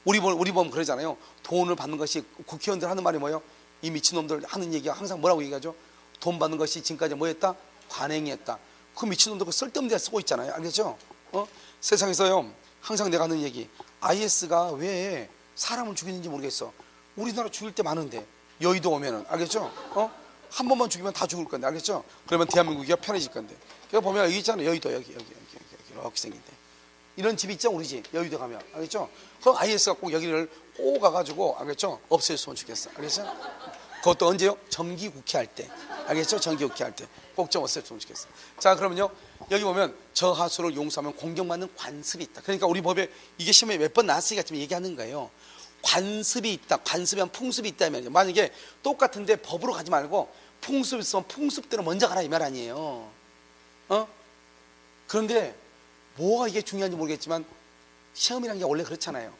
우리 보면 그러잖아요. 돈을 받는 것이 국회의원들 하는 말이 뭐예요? 이 미친놈들 하는 얘기가 항상 뭐라고 얘기하죠? 돈 받는 것이 지금까지 뭐였다? 관행이었다. 그 미친놈들 그 쓸데없는 데 쓰고 있잖아요. 알겠죠? 세상에서요 항상 내가 하는 얘기, IS가 왜 사람을 죽이는지 모르겠어. 우리나라 죽일 때 많은데 여의도 오면은 알겠죠? 한 번만 죽이면 다 죽을 건데 알겠죠? 그러면 대한민국이 편해질 건데. 그러니까 보면 여기 있잖아요. 여의도 여기 이렇게 생긴데 이런 집 있죠 우리 집 여의도 가면 알겠죠? 그럼 IS가 꼭 여기를 꼭 가가지고 알겠죠? 없애줬으면 좋겠어. 알겠죠? 그것도 언제요? 정기국회 할 때. 알겠죠? 정기국회 할 때 꼭 좀 없애줬으면 좋겠어. 자 그러면요 여기 보면 저하수를 용서하면 공경받는 관습이 있다. 그러니까 우리 법에 이게 시험에 몇 번 나왔으니까 지금 얘기하는 거예요. 관습이 있다. 관습이면 풍습이 있다면 만약에 똑같은데 법으로 가지 말고 풍습이 있으면 풍습대로 먼저 가라 이 말 아니에요. 그런데 뭐가 이게 중요한지 모르겠지만 시험이라는 게 원래 그렇잖아요.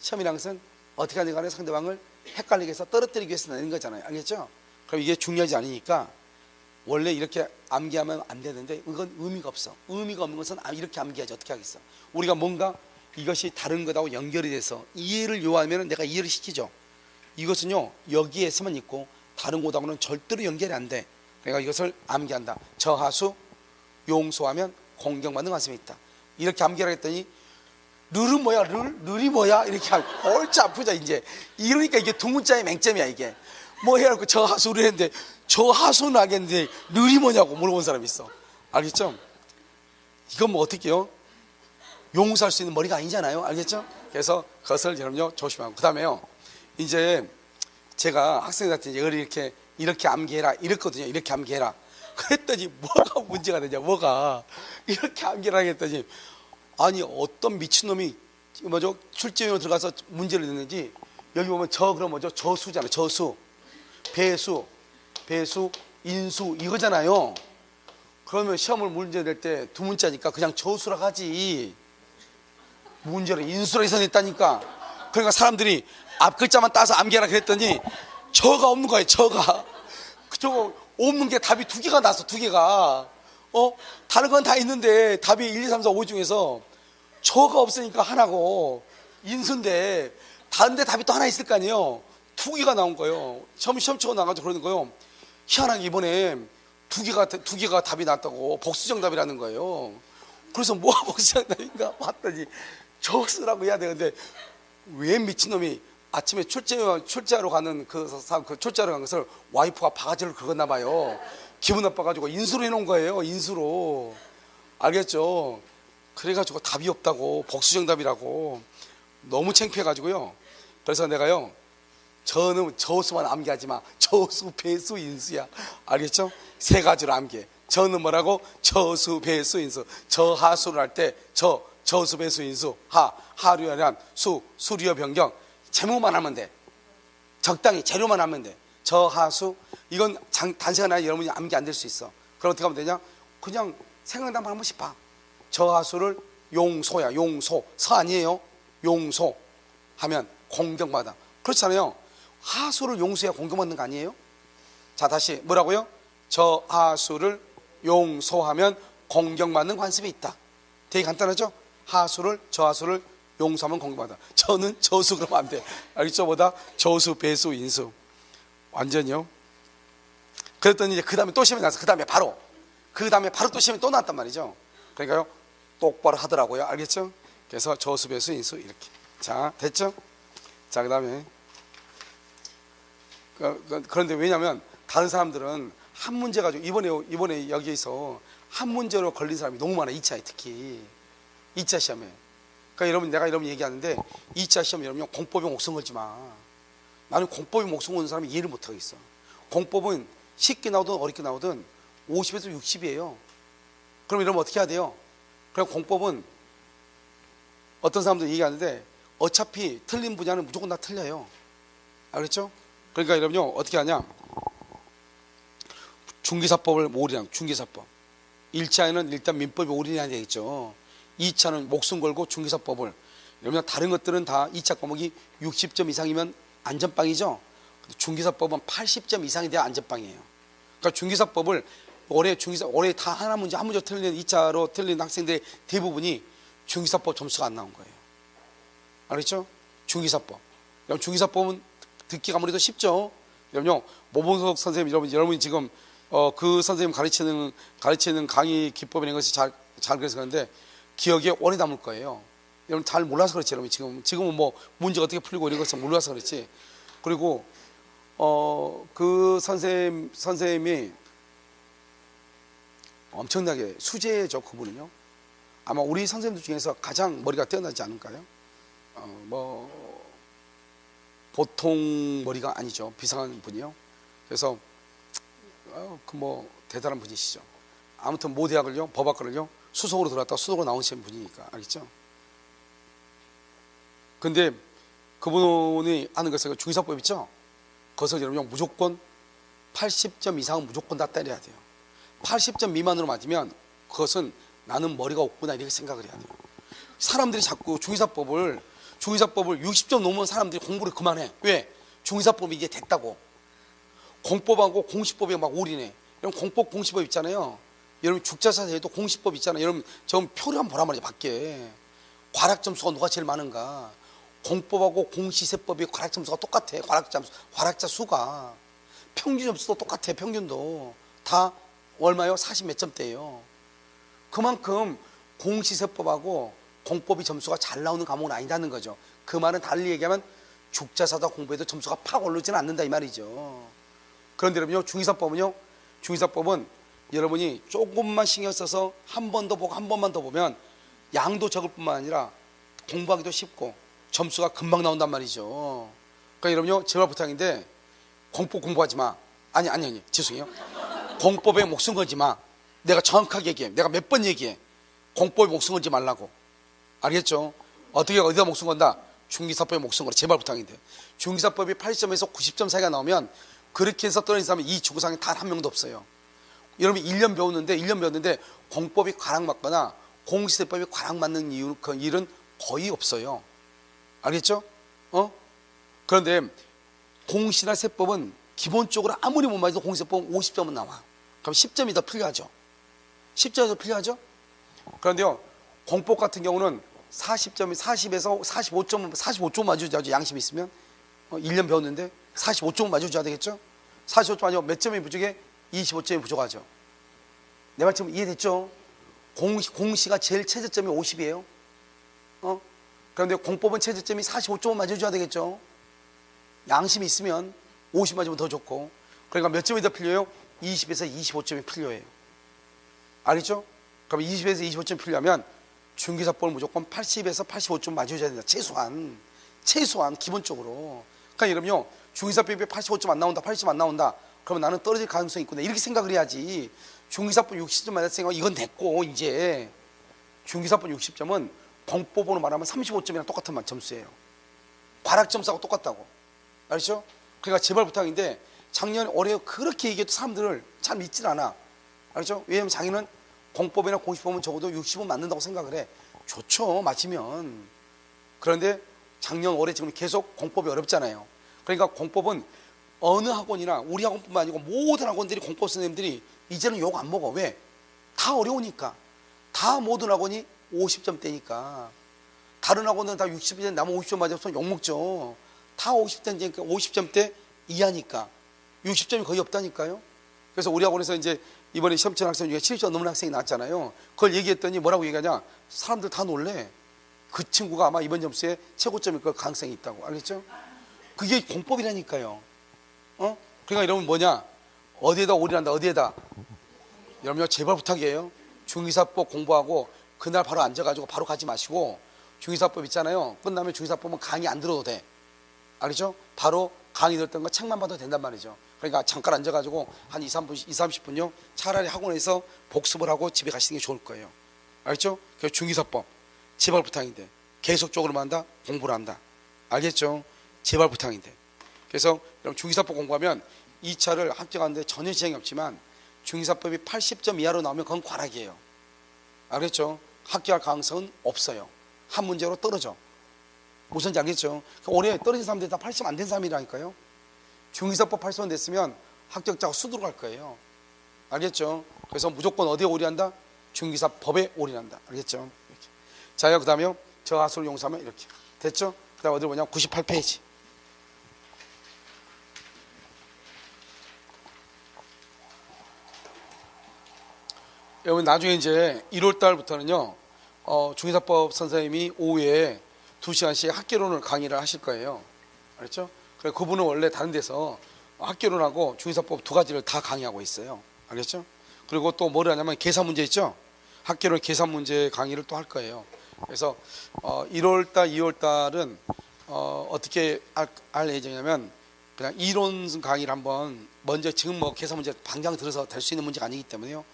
시험이라는 것은 어떻게 하든 간에 상대방을 헷갈리게 해서 떨어뜨리기 위해서 내는 거잖아요. 알겠죠? 그럼 이게 중요하지 않으니까 원래 이렇게 암기하면 안 되는데 이건 의미가 없어. 의미가 없는 것은 이렇게 암기하지 어떻게 하겠어. 우리가 뭔가 이것이 다른 것하고 연결이 돼서 이해를 요하면 내가 이해를 시키죠. 이것은요 여기에서만 있고 다른 곳하고는 절대로 연결이 안 돼. 내가 이것을 암기한다. 저하수 용서하면 공경받는 관심이 있다. 이렇게 암기를 했더니 룰은 뭐야? 룰이 뭐야? 이렇게 하고 골치 아프죠 이제. 이러니까 이게 두 문자의 맹점이야 이게. 뭐 해야 할거 저하수를 했는데 저하수는 하겠는데 룰이 뭐냐고 물어본 사람이 있어. 알겠죠? 이건 뭐 어떻게 해요? 용서할 수 있는 머리가 아니잖아요. 알겠죠? 그래서 그것을 여러분요 조심하고. 그 다음에요 이제 제가 학생들한테 이렇게 암기해라 이랬거든요. 이렇게 암기해라. 그랬더니 뭐가 문제가 되냐, 뭐가 이렇게 암기를 하겠더니 아니 어떤 미친놈이 뭐죠 출제위원 들어가서 문제를 냈는지 여기 보면 그럼 뭐죠 저수잖아요. 저수, 배수, 인수 이거잖아요. 그러면 시험을 문제 낼 때 두 문자니까 그냥 저수라 하지 문제를 인수라 해서 냈다니까. 그러니까 사람들이 앞 글자만 따서 암기하라 그랬더니 저가 없는 거예요. 저가 없는 게 답이 두 개가 나왔어. 두 개가 다른 건 다 있는데 답이 1, 2, 3, 4, 5 중에서 저가 없으니까 하나고 인수인데 다른데 답이 또 하나 있을 거 아니에요. 두 개가 나온 거예요. 시험 치고 나가지고 그러는 거예요. 희한하게 이번에 두 개가 답이 났다고 복수정답이라는 거예요. 그래서 뭐가 복수정답인가 봤더니 저쓰라고 해야 되는데 왜 미친놈이 아침에 출제하러 가는 그 출제하러 간 것을 와이프가 바가지를 긁었나 봐요. 기분 나빠가지고 인수로 해놓은 거예요. 인수로. 알겠죠? 그래가지고 답이 없다고 복수정답이라고 너무 창피해가지고요. 그래서 내가요 저는 저수만 암기하지 마. 저수, 배수, 인수야. 알겠죠? 세 가지로 암기해. 저는 뭐라고? 저수, 배수, 인수. 저하수를 할 때 저수, 배수, 인수. 하류연, 수리어, 변경. 제목만 하면 돼. 적당히 재료만 하면 돼. 저하수. 이건 단시간 안에 여러분이 암기 안 될 수 있어. 그럼 어떻게 하면 되냐? 그냥 생각나면 한 번씩 봐. 저하수를 용소야. 용소. 서 아니에요. 용소 하면 공경받아. 그렇잖아요. 하수를 용소야 공경받는 거 아니에요? 자, 다시 뭐라고요? 저하수를 용소하면 공경받는 관습이 있다. 되게 간단하죠? 저하수를 용서하면 공경받아. 저는 저수 그러면 안 돼. 알겠죠? 보다 저수, 배수, 인수. 완전히요. 그랬더니 이제 그 다음에 또 시험이 나서 그 다음에 바로 또 시험이 또 나왔단 말이죠. 그러니까요, 똑바로 하더라고요. 알겠죠? 그래서 저수, 배수, 인수 이렇게. 자, 됐죠? 자, 그 다음에 그런데 왜냐하면 다른 사람들은 한 문제 가지고 이번에 여기에서 한 문제로 걸린 사람이 너무 많아. 2차에 특히 2차 시험에. 그러니까 여러분, 내가 여러분 얘기하는데 2차 시험 여러분 공법에 목숨 걸지 마. 나는 공법에 목숨 거는 사람이 이해를 못 하겠어. 공법은 쉽게 나오든 어렵게 나오든 50에서 60이에요. 그럼 여러분 어떻게 해야 돼요? 그럼 공법은 어떤 사람들 얘기하는데 어차피 틀린 분야는 무조건 다 틀려요. 알겠죠? 그러니까 여러분요 어떻게 하냐? 중기사법을 올인하고 중기사법. 1차에는 일단 민법에 올인해야 되겠죠. 2차는 목숨 걸고 중기사법을. 여러분 다른 것들은 다 2차 과목이 60점 이상이면 안전빵이죠. 중기사법은 80점 이상이 돼야 안전빵이에요. 그러니까 중기사법을 올해 다 한 문제 틀린 2차로 틀린 학생들의 대부분이 중기사법 점수가 안 나온 거예요. 알겠죠? 중기사법. 여러분 중기사법은 듣기가 아무래도 쉽죠. 여러분요 모범석 선생님 여러분이 지금 그 선생님 가르치는 강의 기법이라는 것이 잘 그래서 그런데 기억에 오래 남을 거예요. 여러분 잘 몰라서 그렇지. 여러분 지금은 뭐 문제 어떻게 풀리고 이런 것을 몰라서 그렇지. 그리고 그 선생님이 엄청나게 수제죠. 그분은요. 아마 우리 선생님들 중에서 가장 머리가 뛰어나지 않을까요? 뭐 보통 머리가 아니죠. 비상한 분이요. 그래서 뭐 대단한 분이시죠. 아무튼 모대학을요, 법학과를요 수석으로 들어왔다가 수석으로 나오신 분이니까 알겠죠? 근데 그분이 하는 것은 중의사법 있죠? 그것을 여러분 무조건 80점 이상은 무조건 다 때려야 돼요. 80점 미만으로 맞으면 그것은 나는 머리가 없구나 이렇게 생각을 해야 돼요. 사람들이 자꾸 중의사법을 60점 넘으면 사람들이 공부를 그만해. 왜? 중의사법이 이게 됐다고. 공법하고 공시법에 막 올인해. 여러분 공법 공시법 있잖아요. 여러분 죽자사에도 공시법 있잖아요. 여러분 좀 표를 한번 보란 말이에요. 밖에 과락점수가 누가 제일 많은가. 공법하고 공시세법이 과락점수가 똑같아. 과락자 수가 평균점수도 똑같아. 평균도 다 얼마요? 40 몇 점대예요. 그만큼 공시세법하고 공법이 점수가 잘 나오는 과목은 아니다는 거죠. 그 말은 달리 얘기하면 죽자사다 공부해도 점수가 팍 오르지는 않는다 이 말이죠. 그런데 여러분요 중의사법은 여러분이 조금만 신경 써서 한 번 더 보고 한 번만 더 보면 양도 적을 뿐만 아니라 공부하기도 쉽고 점수가 금방 나온단 말이죠. 그러니까 여러분요 제발 부탁인데 공법 공부하지 마. 아니 죄송해요. 공법에 목숨 걸지 마. 내가 정확하게 얘기해. 내가 몇 번 얘기해. 공법에 목숨 걸지 말라고. 알겠죠? 어디다 목숨 건다? 중기사법에 목숨 걸어. 제발 부탁인데 중기사법이 80점에서 90점 사이가 나오면 그렇게 해서 떨어진 사람이 이 지구상에 단 한 명도 없어요. 여러분이 1년 배웠는데 공법이 과락 맞거나 공시세법이 과락 맞는 그 일은 거의 없어요. 알겠죠? 그런데 공시나 세법은 기본적으로 아무리 못 맞아도 공시세법은 50점은 나와. 그럼 10점이 더 필요하죠. 10점이 더 필요하죠? 그런데요 공법 같은 경우는 40에서 45점 맞춰줘야죠. 양심이 있으면 1년 배웠는데 45점 맞춰줘야 되겠죠? 45점 맞으면 몇 점이 부족해? 25점이 부족하죠. 내 말 지금 이해됐죠? 공시가 제일 최저점이 50이에요. 그런데 공법은 최저점이 45점은 맞춰줘야 되겠죠? 양심이 있으면 50 맞으면 더 좋고. 그러니까 몇 점이 더 필요해요? 20에서 25점이 필요해요. 알겠죠? 그럼 20에서 25점 필요하면 중기사법을 무조건 80에서 85점 맞춰줘야 된다. 최소한 기본적으로. 그러니까 여러분요 중의사법이 85점 안 나온다, 80점 안 나온다. 그러면 나는 떨어질 가능성이 있구나. 이렇게 생각을 해야지. 중의사법 60점 맞았으니까 이건 됐고, 이제 중의사법 60점은 공법으로 말하면 35점이랑 똑같은 점수예요. 과락점수하고 똑같다고. 알죠? 그러니까 제발 부탁인데 작년 올해 그렇게 얘기해도 사람들을 잘 믿질 않아. 알죠? 왜냐면 자기는 공법이나 공시법은 적어도 60은 맞는다고 생각을 해. 좋죠, 맞으면. 그런데 작년 올해 지금 계속 공법이 어렵잖아요. 그러니까 공법은 어느 학원이나 우리 학원뿐만 아니고 모든 학원들이 공법 선생님들이 이제는 욕 안 먹어. 왜? 다 어려우니까. 다 모든 학원이 50점대니까. 다른 학원은 다 60점, 남은 50점 맞아서 욕 먹죠. 다 50점대니까 50점대 이하니까. 60점이 거의 없다니까요. 그래서 우리 학원에서 이제 이번에 시험 치는 학생 중에 70점 넘는 학생이 나왔잖아요. 그걸 얘기했더니 뭐라고 얘기하냐? 사람들 다 놀래. 그 친구가 아마 이번 점수에 최고점일 걸 가능성이 있다고. 알겠죠? 그게 공법이라니까요. 그러니까 여러분 뭐냐? 어디에다 올인한다, 어디에다? 여러분요, 제발 부탁이에요. 중의사법 공부하고 그날 바로 앉아가지고 바로 가지 마시고, 중의사법 있잖아요. 끝나면 중의사법은 강의 안 들어도 돼. 알겠죠? 바로 강의 들었던 거 책만 봐도 된단 말이죠. 그러니까 잠깐 앉아가지고 한 2, 30분요. 차라리 학원에서 복습을 하고 집에 가시는 게 좋을 거예요. 알겠죠? 그래서 중의사법 제발 부탁인데 계속적으로 한다, 공부를 한다. 알겠죠? 제발 부탁인데. 그래서 여러분 중의사법 공부하면 2차를 합격하는데 전혀 지장이 없지만 중의사법이 80점 이하로 나오면 그건 과락이에요. 알겠죠? 합격할 가능성은 없어요. 한 문제로 떨어져. 무슨지 알겠죠? 올해 떨어진 사람들이 다 80점 안 된 사람이라니까요. 중의사법 80점 됐으면 합격자가 수두로 갈 거예요. 알겠죠? 그래서 무조건 어디에 올인한다? 중의사법에 올인한다. 알겠죠? 이렇게. 자, 그 다음에 저 하수를 용서하면 이렇게 됐죠? 그 다음 어디 보냐면 98페이지. 여러분 나중에 이제 1월 달부터는요, 중의사법 선생님이 오후에 2시간씩 학개론을 강의를 하실 거예요. 알겠죠? 그래 그분은 원래 다른 데서 학개론하고 중의사법 두 가지를 다 강의하고 있어요. 알겠죠? 그리고 또 뭐를 하냐면 계산 문제 있죠? 학개론 계산 문제 강의를 또 할 거예요. 그래서 1월 달, 2월 달은 어떻게 할 예정이냐면 그냥 이론 강의를 한번 먼저 지금 뭐 계산 문제 방향 들어서 될 수 있는 문제가 아니기 때문에요.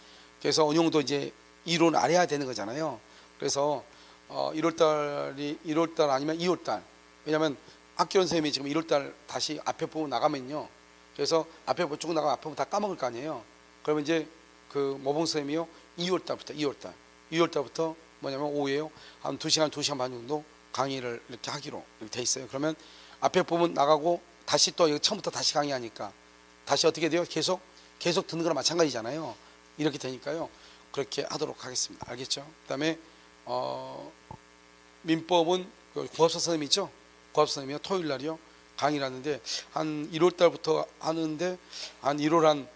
그래서 은용도 이제 이론 알아야 되는 거잖아요. 그래서 1월달 아니면 2월달. 왜냐하면 학교원 선생님이 지금 1월달 다시 앞에 부분 나가면요. 그래서 앞에 부분 쭉 나가면 앞에 부분 다 까먹을 거 아니에요. 그러면 이제 그 모봉 선생님이요. 2월달부터 뭐냐면 오후에요. 한 2시간, 2시간 반 정도 강의를 이렇게 하기로 이렇게 돼 있어요. 그러면 앞에 부분 나가고 다시 또 처음부터 다시 강의하니까 다시 어떻게 돼요? 계속 듣는 거랑 마찬가지잖아요. 이렇게 되니까요. 그렇게 하도록 하겠습니다. 알겠죠? 그 다음에 민법은 고합사 선생님 있죠? 고합사 선생님이요. 토요일 날이요. 강의를 하는데 한 1월 달부터 하는데 한 1월 한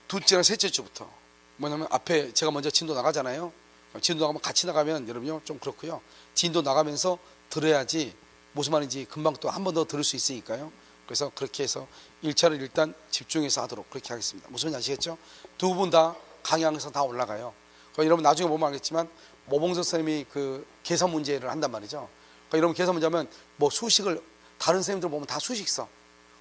둘째나 셋째 주부터 뭐냐면 앞에 제가 먼저 진도 나가잖아요. 진도 나가면 같이 나가면 여러분요 좀 그렇고요. 진도 나가면서 들어야지 무슨 말인지 금방 또 한 번 더 들을 수 있으니까요. 그래서 그렇게 해서 1차를 일단 집중해서 하도록 그렇게 하겠습니다. 무슨 말인지 아시겠죠? 두 분 다 강의 항상 다 올라가요. 그러니까 여러분 나중에 보면 알겠지만 모봉석 선생님이 그 계산 문제를 한단 말이죠. 그러니까 여러분 계산 문제하면 뭐 수식을 다른 선생님들 보면 다 수식 써.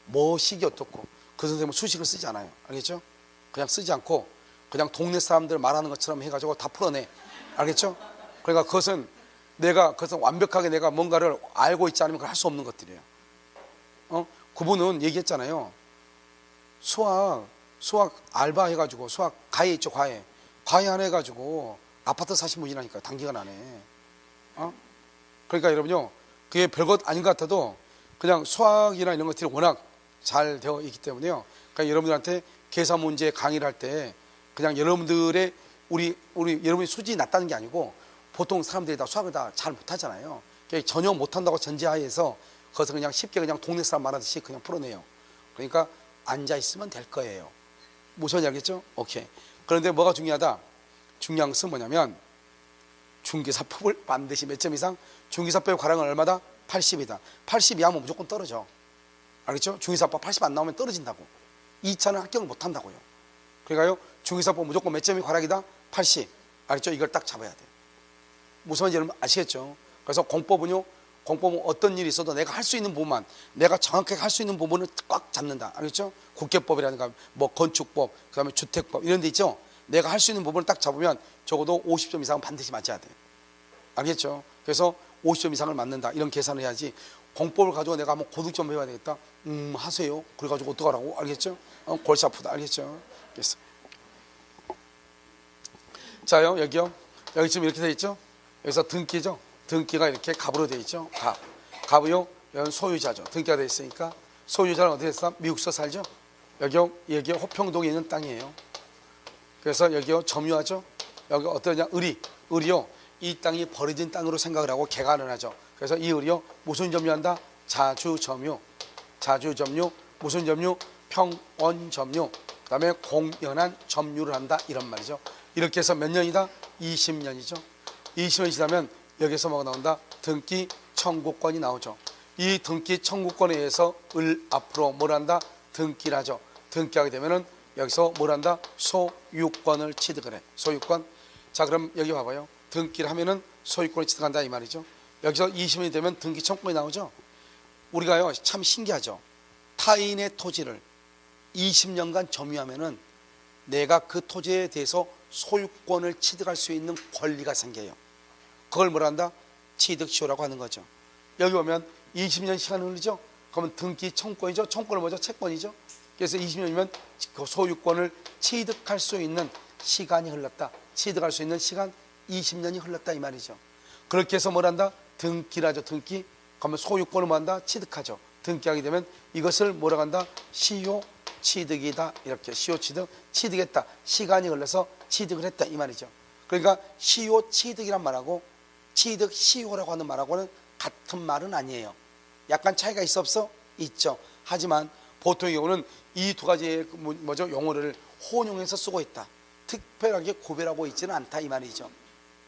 뭐 식이 어떻고 그 선생님은 수식을 쓰지 않아요. 알겠죠? 그냥 쓰지 않고 그냥 동네 사람들 말하는 것처럼 해가지고 다 풀어내. 알겠죠? 그러니까 그것은 완벽하게 내가 뭔가를 알고 있지 않으면 그걸 할 수 없는 것들이에요. 그분은 얘기했잖아요. 수학 알바 해가지고 수학 과외 있죠, 과외 안 해가지고 아파트 사신 분이라니까 단기간 안에. 그러니까 여러분요, 그게 별것 아닌 것 같아도 그냥 수학이나 이런 것들이 워낙 잘 되어 있기 때문에요. 그러니까 여러분들한테 계산 문제 강의를 할 때 그냥 여러분들의 여러분이 수준이 낮다는 게 아니고 보통 사람들이 다 수학을 다 잘 못하잖아요. 전혀 못한다고 전제하에서 거기서 그냥 쉽게 그냥 동네 사람 말하듯이 그냥 풀어내요. 그러니까 앉아 있으면 될 거예요. 무슨 말인지 알겠죠? 오케이. 그런데 뭐가 중요하다? 중요한 것은 뭐냐면 중개사법을 반드시 몇 점 이상? 중개사법의 과락은 얼마다? 80이다. 80 이하면 무조건 떨어져. 알겠죠? 중개사법 80 안 나오면 떨어진다고. 2차는 합격을 못 한다고요. 그러니까요, 중개사법 무조건 몇 점이 과락이다? 80. 알겠죠? 이걸 딱 잡아야 돼. 무슨 말인지 여러분 아시겠죠? 그래서 공법은요, 공법은 어떤 일이 있어도 내가 할 수 있는 부분만, 내가 정확하게 할 수 있는 부분을 꽉 잡는다. 알겠죠? 국계법이라든가 뭐 건축법, 그다음에 주택법 이런 데 있죠. 내가 할 수 있는 부분을 딱 잡으면 적어도 50점 이상은 반드시 맞아야 돼요. 알겠죠? 그래서 50점 이상을 맞는다 이런 계산을 해야지, 공법을 가지고 내가 한번 고득점 배워야 되겠다, 하세요. 그래가지고 어떡하라고. 알겠죠? 골치 아프다. 알겠죠? 알겠어. 자요, 여기요. 여기 지금 이렇게 돼 있죠? 여기서 등기죠? 등기가 이렇게 갑으로 돼 있죠? 갑이요. 여기 소유자죠. 등기가 돼 있으니까 소유자는 어디 있어? 미국서 살죠? 여기요. 여기 호평동에 있는 땅이에요. 그래서 여기요. 점유하죠? 여기 어떠냐? 을이요. 이 땅이 버려진 땅으로 생각을 하고 계간을 하죠. 그래서 이 을이요. 무슨 점유한다? 자주점유. 자주점유. 무슨 점유? 평원점유. 그 다음에 공연한 점유를 한다 이런 말이죠. 이렇게 해서 몇 년이다? 20년이죠. 20년이 지나면 여기서 뭐가 나온다? 등기 청구권이 나오죠. 이 등기 청구권에 의해서 을 앞으로 뭘 한다? 등기를 하죠. 등기하게 되면은 여기서 뭘 한다? 소유권을 취득을 해. 소유권. 자, 그럼 여기 봐봐요. 등기를 하면은 소유권을 취득한다 이 말이죠. 여기서 20년이 되면 등기 청구권이 나오죠. 우리가요 참 신기하죠. 타인의 토지를 20년간 점유하면은 내가 그 토지에 대해서 소유권을 취득할 수 있는 권리가 생겨요. 그걸 뭐라 한다? 취득시효라고 하는 거죠. 여기 보면 20년 시간이 흐르죠. 그러면 등기 청구권이죠. 청구권은 뭐죠? 채권이죠. 그래서 20년이면 그 소유권을 취득할 수 있는 시간이 흘렀다. 취득할 수 있는 시간 20년이 흘렀다 이 말이죠. 그렇게 해서 뭘 한다? 등기를 하죠. 등기. 그러면 소유권을 뭐 한다? 취득하죠. 등기하게 되면 이것을 뭐라고 한다? 시효 취득이다. 이렇게 시효 취득, 취득했다. 시간이 흘러서 취득을 했다 이 말이죠. 그러니까 시효 취득이란 말하고 취득 시효라고 하는 말하고는 같은 말은 아니에요. 약간 차이가 있어 없어? 있죠. 하지만 보통의 경우는 이 두 가지의 용어를 혼용해서 쓰고 있다. 특별하게 구별하고 있지는 않다 이 말이죠.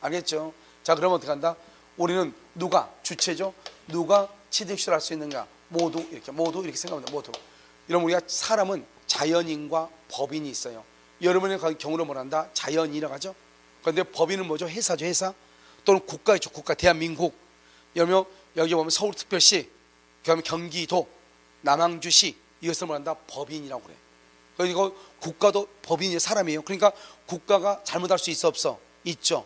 알겠죠? 자, 그러면 어떻게 한다? 우리는 누가 주체죠? 누가 취득시효를 할 수 있는가? 모두 이렇게 생각합니다. 모두. 이러면 우리가 사람은 자연인과 법인이 있어요. 여러분의 경우를 뭘 한다? 자연인이라고 하죠. 그런데 법인은 뭐죠? 회사죠. 회사. 또는 국가이죠. 국가. 대한민국. 여러분 여기 보면 서울특별시, 그다음에 경기도, 남항주시 이것을 뭘 한다? 법인이라고 그래. 그리고 국가도 법인이 사람이에요. 그러니까 국가가 잘못할 수 있어 없어? 있죠.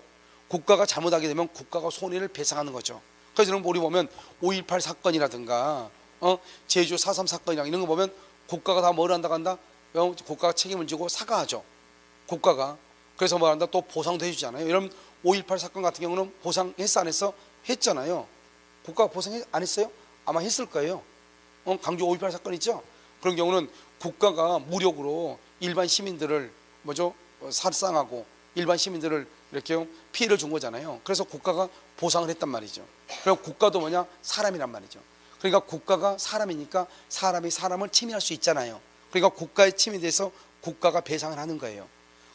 국가가 잘못하게 되면 국가가 손해를 배상하는 거죠. 그래서 우리 보면 5.18 사건이라든가 제주 4.3 사건이랑 이런 거 보면 국가가 다 뭘 한다고 한다? 국가가 책임을 지고 사과하죠. 국가가. 그래서 뭐 한다? 또 보상도 해주잖아요. 여러분 5.18 사건 같은 경우는 보상했어 안 했어? 했잖아요. 국가가 보상 안 했어요? 아마 했을 거예요. 강주 5.18 사건 있죠? 그런 경우는 국가가 무력으로 일반 시민들을 살상하고 일반 시민들을 이렇게 피해를 준 거잖아요. 그래서 국가가 보상을 했단 말이죠. 그리고 국가도 뭐냐? 사람이란 말이죠. 그러니까 국가가 사람이니까 사람이 사람을 침해할 수 있잖아요. 그러니까 국가의 침해에 대해서 국가가 배상을 하는 거예요.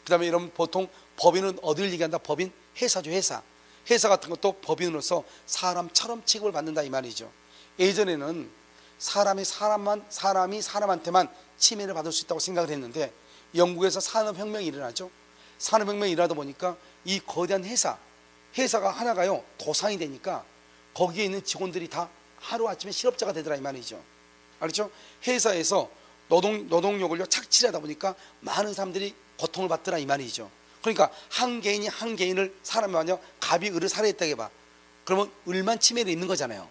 그 다음에 이런 보통 법인은 어디를 얘기한다? 법인? 회사죠. 회사. 회사 같은 것도 법인으로서 사람처럼 취급을 받는다 이 말이죠. 예전에는 사람이 사람한테만 침해를 받을 수 있다고 생각을 했는데 영국에서 산업혁명이 일어나죠. 산업혁명이 일어나다 보니까 이 거대한 회사가 하나가요 도산이 되니까 거기에 있는 직원들이 다 하루아침에 실업자가 되더라 이 말이죠. 알겠죠? 회사에서 노동력을 착취를 하다 보니까 많은 사람들이 고통을 받더라 이 말이죠. 그러니까 한 개인이 한 개인을 사람이 만약 갑이 을을 살해했다 해봐. 그러면 을만 침해를 입는 거잖아요.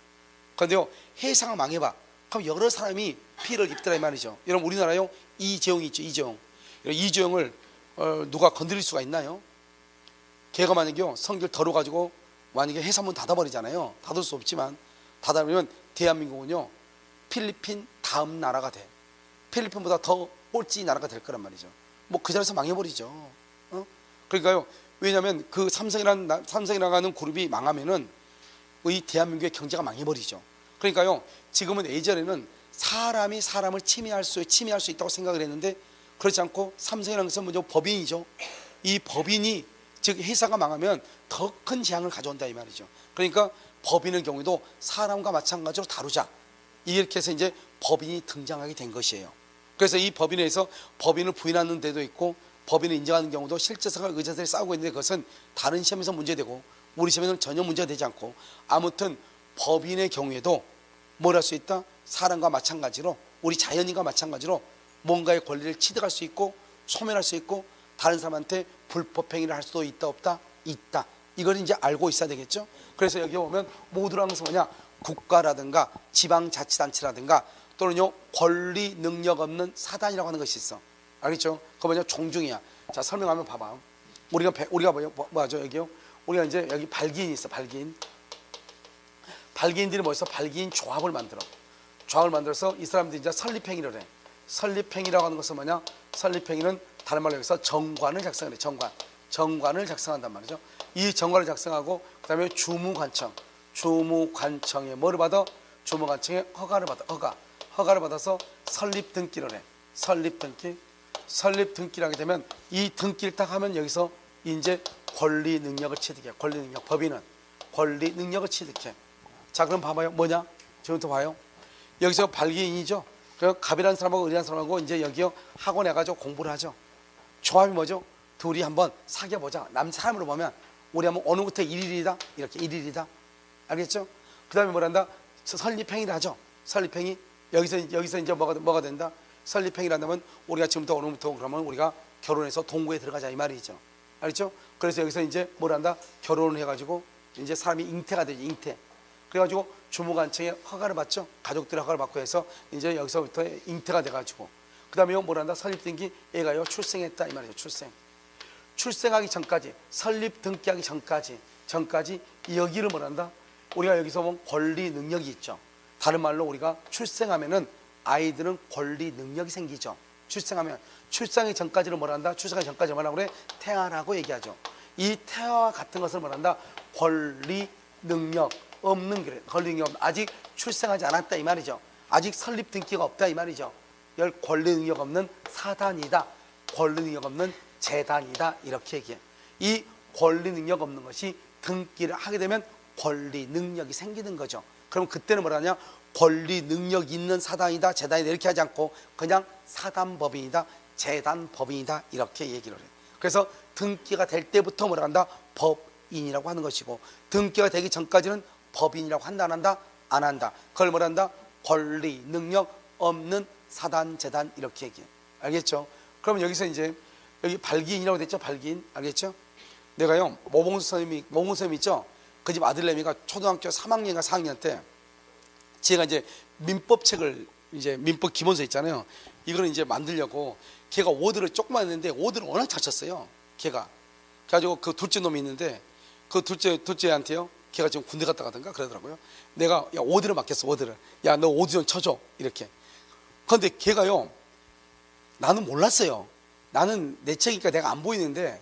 그런데요 회사가 망해봐. 그럼 여러 사람이 피해를 입더라 이 말이죠. 여러분 우리나라요 이재용이 있죠. 이재용을 누가 건드릴 수가 있나요? 걔가 만약에 성질 더러가지고 만약에 회사 문 닫아버리잖아요. 닫을 수 없지만 닫아버리면 대한민국은요 필리핀 다음 나라가 돼. 필리핀보다 더 꼴찌 나라가 될 거란 말이죠. 뭐 그 자리에서 망해버리죠. 그러니까요 왜냐하면 그 삼성이라고 하는 그룹이 망하면은 이 대한민국의 경제가 망해버리죠. 그러니까요 지금은 예전에는 사람이 사람을 침해할 수 있다고 생각을 했는데 그렇지 않고 삼성이라는 것은 먼저 법인이죠. 이 법인이 즉 회사가 망하면 더 큰 재앙을 가져온다 이 말이죠. 그러니까 법인의 경우에도 사람과 마찬가지로 다루자 이렇게 해서 이제 법인이 등장하게 된 것이에요. 그래서 이 법인에서 법인을 부인하는 데도 있고 법인을 인정하는 경우도 실제성을 의사들이 싸우고 있는데 그것은 다른 시험에서 문제되고 우리 시험에서는 전혀 문제가 되지 않고 아무튼 법인의 경우에도 뭘 할 수 있다? 사람과 마찬가지로, 우리 자연인과 마찬가지로 뭔가의 권리를 취득할 수 있고 소멸할 수 있고 다른 사람한테 불법 행위를 할 수도 있다 없다? 있다. 이걸 이제 알고 있어야 되겠죠. 그래서 여기 보면 모두라는 것은 뭐냐? 국가라든가 지방자치단체라든가 또는요 권리 능력 없는 사단이라고 하는 것이 있어. 알겠죠? 그거 뭐냐? 종중이야. 자, 설명하면 봐봐. 우리가 뭐죠? 여기요? 우리가 이제 여기 발기인이 있어. 발기인. 발기인들이 뭐였어? 발기인 조합을 만들어. 조합을 만들어서 이 사람들이 이제 설립행위를 해. 설립행위라고 하는 것은 뭐냐? 설립행위는 다른 말로 여기서 정관을 작성을 해. 정관을 작성한단 말이죠. 이 정관을 작성하고 그 다음에 주무관청에 뭐를 받아? 주무관청에 허가를 받아. 허가를 받아서 설립 등기를 해. 설립 등기를 하게 되면 이 등기를 딱 하면 여기서 이제 권리 능력을 취득해. 권리 능력. 법인은 권리 능력을 취득해. 자, 그럼 봐봐요. 뭐냐? 지금부터 봐요. 여기서 발기인이죠. 그래서 갑이라는 사람하고 을이라는 사람하고 이제 여기요 학원에 가지고 공부를 하죠. 조합이 뭐죠? 둘이 한번 사귀어보자. 남 사람으로 보면 우리 한번 어느 부터 1일이다 이렇게 1일이다. 알겠죠? 그 다음에 뭐란다? 설립행위를 하죠. 설립행위. 여기서 이제 뭐가 된다? 설립행위라면 우리가 지금부터 오늘부터 그러면 우리가 결혼해서 동거에 들어가자 이 말이죠. 알겠죠? 그래서 여기서 이제 뭐란다? 결혼을 해가지고 이제 사람이 잉태가 되지. 잉태. 그래가지고 주무관청에 허가를 받죠. 가족들의 허가를 받고 해서 이제 여기서부터 잉태가 돼가지고 그 다음에 뭐란다? 설립등기 애가요 출생했다 이 말이죠. 출생하기 전까지 설립 등기하기 전까지 여기를 뭐란다? 우리가 여기서 보면 권리 능력이 있죠. 다른 말로 우리가 출생하면은 아이들은 권리 능력이 생기죠. 출생하기 전까지를 뭐란다? 출생하기 전까지 뭐라고 그래? 태아라고 얘기하죠. 이 태아와 같은 것을 뭐란다? 권리 능력 없는 그래. 권리 능력 아직 출생하지 않았다 이 말이죠. 아직 설립 등기가 없다 이 말이죠. 열 권리 능력 없는 사단이다. 권리 능력 없는 재단이다 이렇게 얘기해. 이 권리 능력 없는 것이 등기를 하게 되면 권리 능력이 생기는 거죠. 그럼 그때는 뭐라냐? 권리 능력 있는 사단이다 재단이다 이렇게 하지 않고 그냥 사단법인이다 재단법인이다 이렇게 얘기를 해. 그래서 등기가 될 때부터 뭐라 한다? 법인이라고 하는 것이고 등기가 되기 전까지는 법인이라고 한다 안 한다? 안 한다. 그걸 뭐라 한다? 권리 능력 없는 사단 재단 이렇게 얘기해. 알겠죠? 그러면 여기서 이제 여기 발기인이라고 됐죠? 발기인. 알겠죠? 내가요 모봉수 선생님 있죠? 그 집 아들내미가 초등학교 3학년인가 4학년 때 제가 이제 민법책을 이제 민법 기본서 있잖아요. 이거를 이제 만들려고 걔가 워드를 조금만 했는데 워드를 워낙 잘 쳤어요. 걔가. 그래가지고 그 둘째 놈이 있는데 그 둘째한테요. 걔가 지금 군대 갔다 가던가 그러더라고요. 내가 야 워드를 맡겼어. 워드를. 야 너 워드 좀 쳐줘. 이렇게. 그런데 걔가요. 나는 몰랐어요. 나는 내 책이니까 내가 안 보이는데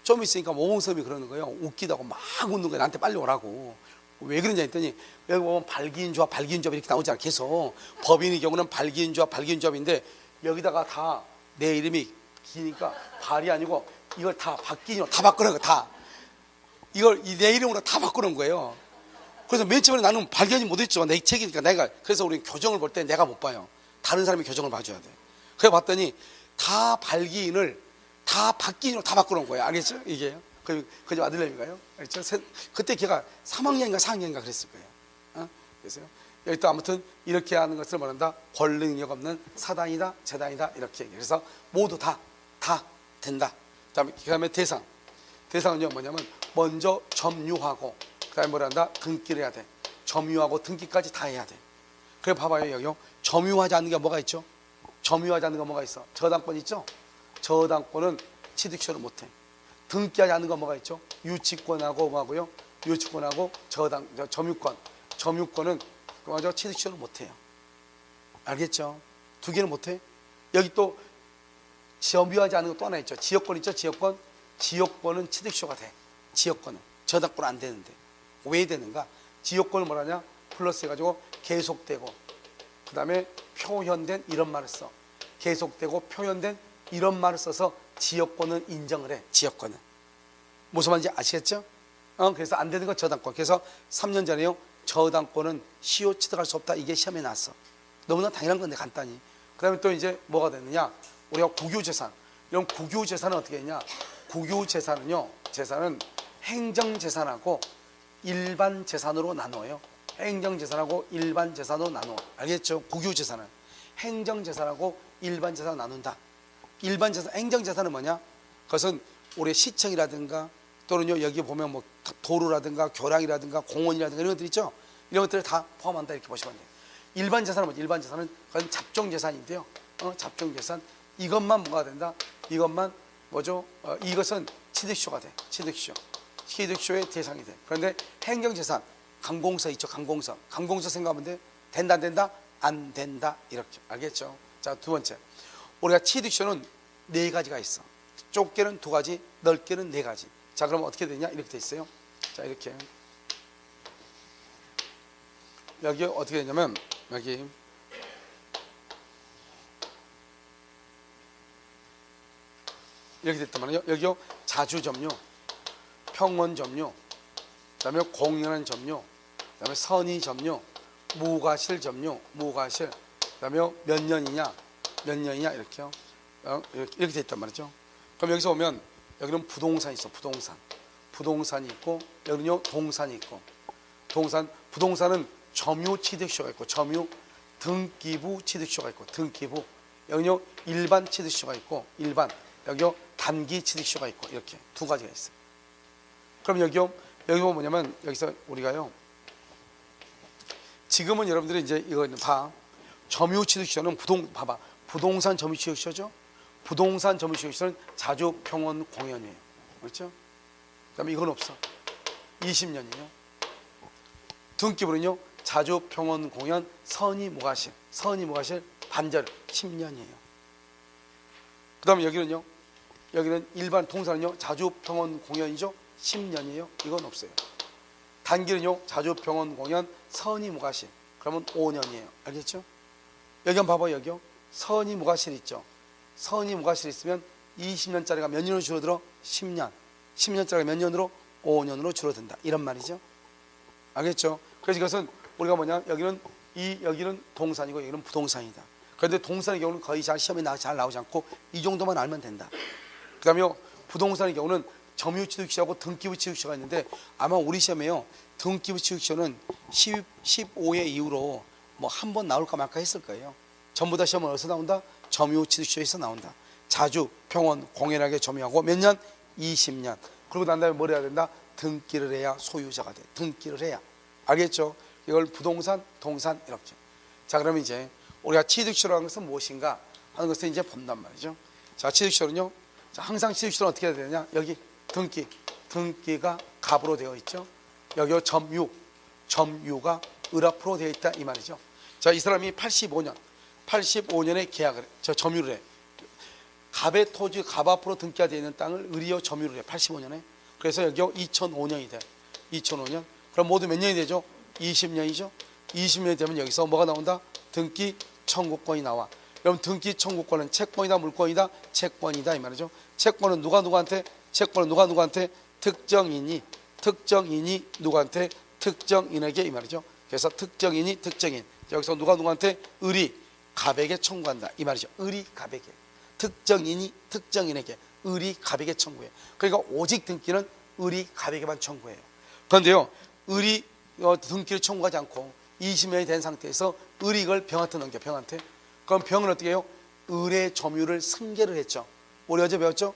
좀 있으니까 모범수업이 그러는 거예요. 웃기다고 막 웃는 거예요. 나한테 빨리 오라고. 왜 그러냐 했더니 여기 보면 발기인조합 이렇게 나오잖아. 계속 법인의 경우는 발기인조합인데 여기다가 다 내 이름이 기니까 발이 아니고 이걸 다 박기인으로 다 바꾸는 거 다. 이걸 내 이름으로 다 바꾸는 거예요. 그래서 맨 처음에 나는 발견이 못했죠. 내 책이니까 내가. 그래서 우리 교정을 볼 때 내가 못 봐요. 다른 사람이 교정을 봐줘야 돼. 그래 봤더니 다 발기인을 다 박기인으로 다 바꾸는 거예요. 알겠죠? 이게요. 그 집 아들내미가요. 알겠죠? 그때 걔가 3학년인가 4학년인가 그랬을 거예요. 그래서요. 여기 또 아무튼 이렇게 하는 것을 말한다. 권리 능력 없는 사단이다, 재단이다 이렇게 얘기해요. 그래서 모두 다 된다. 그다음에 대상은요 뭐냐면 먼저 점유하고 그다음에 뭐란다? 등기를 해야 돼. 점유하고 등기까지 다 해야 돼. 그래 봐봐요 여기요. 점유하지 않는 게 뭐가 있죠? 점유하지 않는 거 뭐가 있어? 저당권 있죠? 저당권은 취득시효를 못해. 등기하지 않는 거 뭐가 있죠? 유치권하고 뭐하고요? 유치권하고 점유권은 그거죠 취득시효를 못해요. 알겠죠? 두 개는 못해. 여기 또 점유하지 않는 거 또 하나 있죠. 지역권 있죠? 지역권은 취득시효가 돼. 지역권은 저당권 안 되는데 왜 되는가? 지역권을 뭐라냐? 플러스 해가지고 계속되고 그 다음에 표현된 이런 말을 써. 계속되고 표현된 이런 말을 써서 지역권은 인정을 해. 지역권은 무슨 말인지 아시겠죠? 그래서 안 되는 건 저당권. 그래서 3년 전에요 저당권은 시효 취득할 수 없다. 이게 시험에 나왔어. 너무나 당연한 건데 간단히. 그 다음에 또 이제 뭐가 됐느냐? 우리가 국유재산. 이런 국유재산은 어떻게 했냐? 국유재산은요, 재산은 행정재산하고 일반 재산으로 나눠요. 행정재산하고 일반재산으로 나누어. 알겠죠? 국유재산은 행정재산하고 일반재산으로 나눈다. 일반재산, 행정재산은 뭐냐? 그것은 우리 시청이라든가 또는요 여기 보면 뭐 도로라든가 교량이라든가 공원이라든가 이런 것들 있죠. 이런 것들을 다 포함한다 이렇게 보시면 돼요. 일반재산은 뭐지? 일반재산은 그건 잡종재산인데요. 잡종재산 이것만 뭐가 된다? 이것만 뭐죠? 이것은 취득시효가 돼. 취득시효의 대상이 돼. 그런데 행정재산 강공서 있죠. 강공서 생각하면 돼. 된다 안 된다? 안 된다 이렇게. 알겠죠? 자, 두 번째 우리가 취득시효는 네 가지가 있어. 좁게는 두 가지, 넓게는 네 가지. 자, 그럼 어떻게 되냐? 이렇게 돼 있어요. 자, 이렇게 여기 어떻게 되냐면 여기 이렇게 됐단 말이에요. 여기요 자주점유, 평원점유, 그다음에 공연한 점유, 그다음에 선의점유, 무과실점유, 그다음에 몇 년이냐 이렇게요. 이렇게 됐단 말이죠. 그럼 여기서 보면 여기는 부동산이 있어. 부동산이 있고 여기는요 동산이 있고 부동산은 점유 취득시효가 있고 점유 등기부 취득시효가 있고 등기부 여기는요 일반 취득시효가 있고 일반 여기요 단기 취득시효가 있고 이렇게 두 가지가 있어요. 그럼 여기 보면 뭐냐면 여기서 우리가요 지금은 여러분들이 이제 이거 봐 점유 취득시효는 부동산 점유 취득시효죠. 부동산 점유 취득시효는 자주 평원 공연이에요. 그렇죠? 그다음에 이건 없어. 20년이에요. 등기부는요 자주 평원 공연 선의 무과실 반절 10년이에요. 그다음에 여기는 일반 동산은요 자주 평원 공연이죠 10년이에요. 이건 없어요. 단기는요 자주 평원 공연 선의 무과실 그러면 5년이에요. 알겠죠? 여기 한번 봐봐요. 여기요 선의 무과실 있죠. 선의 무과실 있으면 20년짜리가 몇 년으로 줄어들어? 10년짜리가 몇 년으로? 5년으로 줄어든다. 이런 말이죠. 알겠죠? 그래서 이것은 우리가 뭐냐? 여기는 동산이고 여기는 부동산이다. 그런데 동산의 경우는 거의 시험에 잘 나오지 않고 이 정도만 알면 된다. 그 다음에 부동산의 경우는 점유 취득시효하고 등기부 취득시효가 있는데 아마 우리 시험에요 등기부 취득시효는 15회 이후로 뭐 한 번 나올까 말까 했을 거예요. 전부 다 시험은 어디서 나온다? 점유 취득시효에서 나온다. 자주 평원 공연하게 점유하고 몇 년? 20년. 그리고 난 다음에 뭘 해야 된다? 등기를 해야 소유자가 돼. 등기를 해야. 알겠죠? 이걸 부동산, 동산 이렇게. 자, 그럼 이제 우리가 취득시효라는 것은 무엇인가 하는 것을 이제 본단 말이죠. 자, 취득시효는요. 자, 항상 취득시효는 어떻게 해야 되냐? 여기 등기가 갑으로 되어 있죠. 여기 점유가 을 앞으로 되어 있다 이 말이죠. 자, 이 사람이 85년에 계약을 해. 점유를 해. 갑의 토지, 갑 앞으로 등기가 되어 있는 땅을 을이요 점유를 해. 85년에. 그래서 여기 2005년이 돼. 2005년. 그럼 모두 몇 년이 되죠? 20년이죠. 20년이 되면 여기서 뭐가 나온다? 등기 청구권이 나와. 그럼 등기 청구권은 채권이다, 물권이다, 채권이다 이 말이죠. 채권은 누가 누구한테? 특정인이 누구한테? 특정인에게 이 말이죠. 그래서 특정인. 여기서 누가 누구한테? 을이 갑에게 청구한다 이 말이죠. 을이 갑에게. 특정인이 특정인에게, 을이 갑에게 청구해. 그러니까 오직 등기는 을이 갑에게만 청구해요. 그런데요, 을이 등기를 청구하지 않고 20년이 된 상태에서 을이 이걸 병한테 넘겨. 병한테. 그럼 병은 어떻게 해요? 을의 점유를 승계를 했죠. 우리 어제 배웠죠?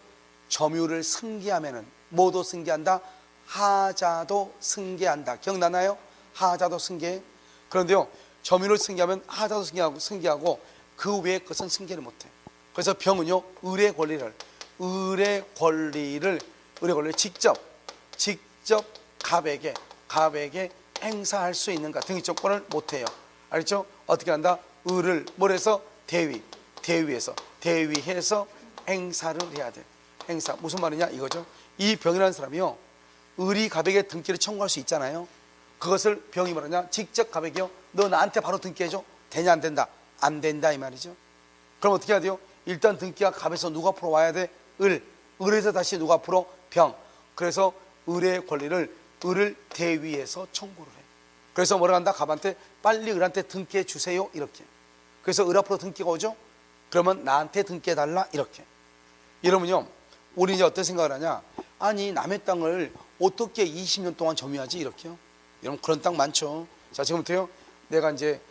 점유를 승계하면은 뭐도 승계한다? 하자도 승계한다. 기억나나요? 하자도 승계. 그런데요, 점유를 승계하면 하자도 승계하고 그 외의 것은 승계를 못해. 그래서 병은요, 을의 권리를 직접 갑에게 행사할 수 있는가? 등기청구권을 못해요. 알겠죠? 어떻게 한다? 을을 뭘 해서? 대위해서 행사를 해야 돼. 행사. 무슨 말이냐? 이거죠. 이 병이라는 사람이요, 을이 갑에게 등기를 청구할 수 있잖아요. 그것을 병이 말하냐? 직접 갑에게요, 너 나한테 바로 등기해줘. 되냐? 안 된다? 안 된다 이 말이죠. 그럼 어떻게 해야 돼요? 일단 등기가 갑에서 누가 앞으로 와야 돼? 을에서 다시 누가 앞으로? 병. 그래서 을의 권리를 을을 대위해서 청구를 해. 그래서 뭐라 한다? 갑한테 빨리 을한테 등기해 주세요 이렇게. 그래서 을 앞으로 등기가 오죠. 그러면 나한테 등기해 달라 이렇게. 이러면요, 우리 이제 어떤 생각을 하냐? 아니, 남의 땅을 어떻게 20년 동안 점유하지 이렇게요. 여러분, 그런 땅 많죠. 자, 지금부터요. 내가 이제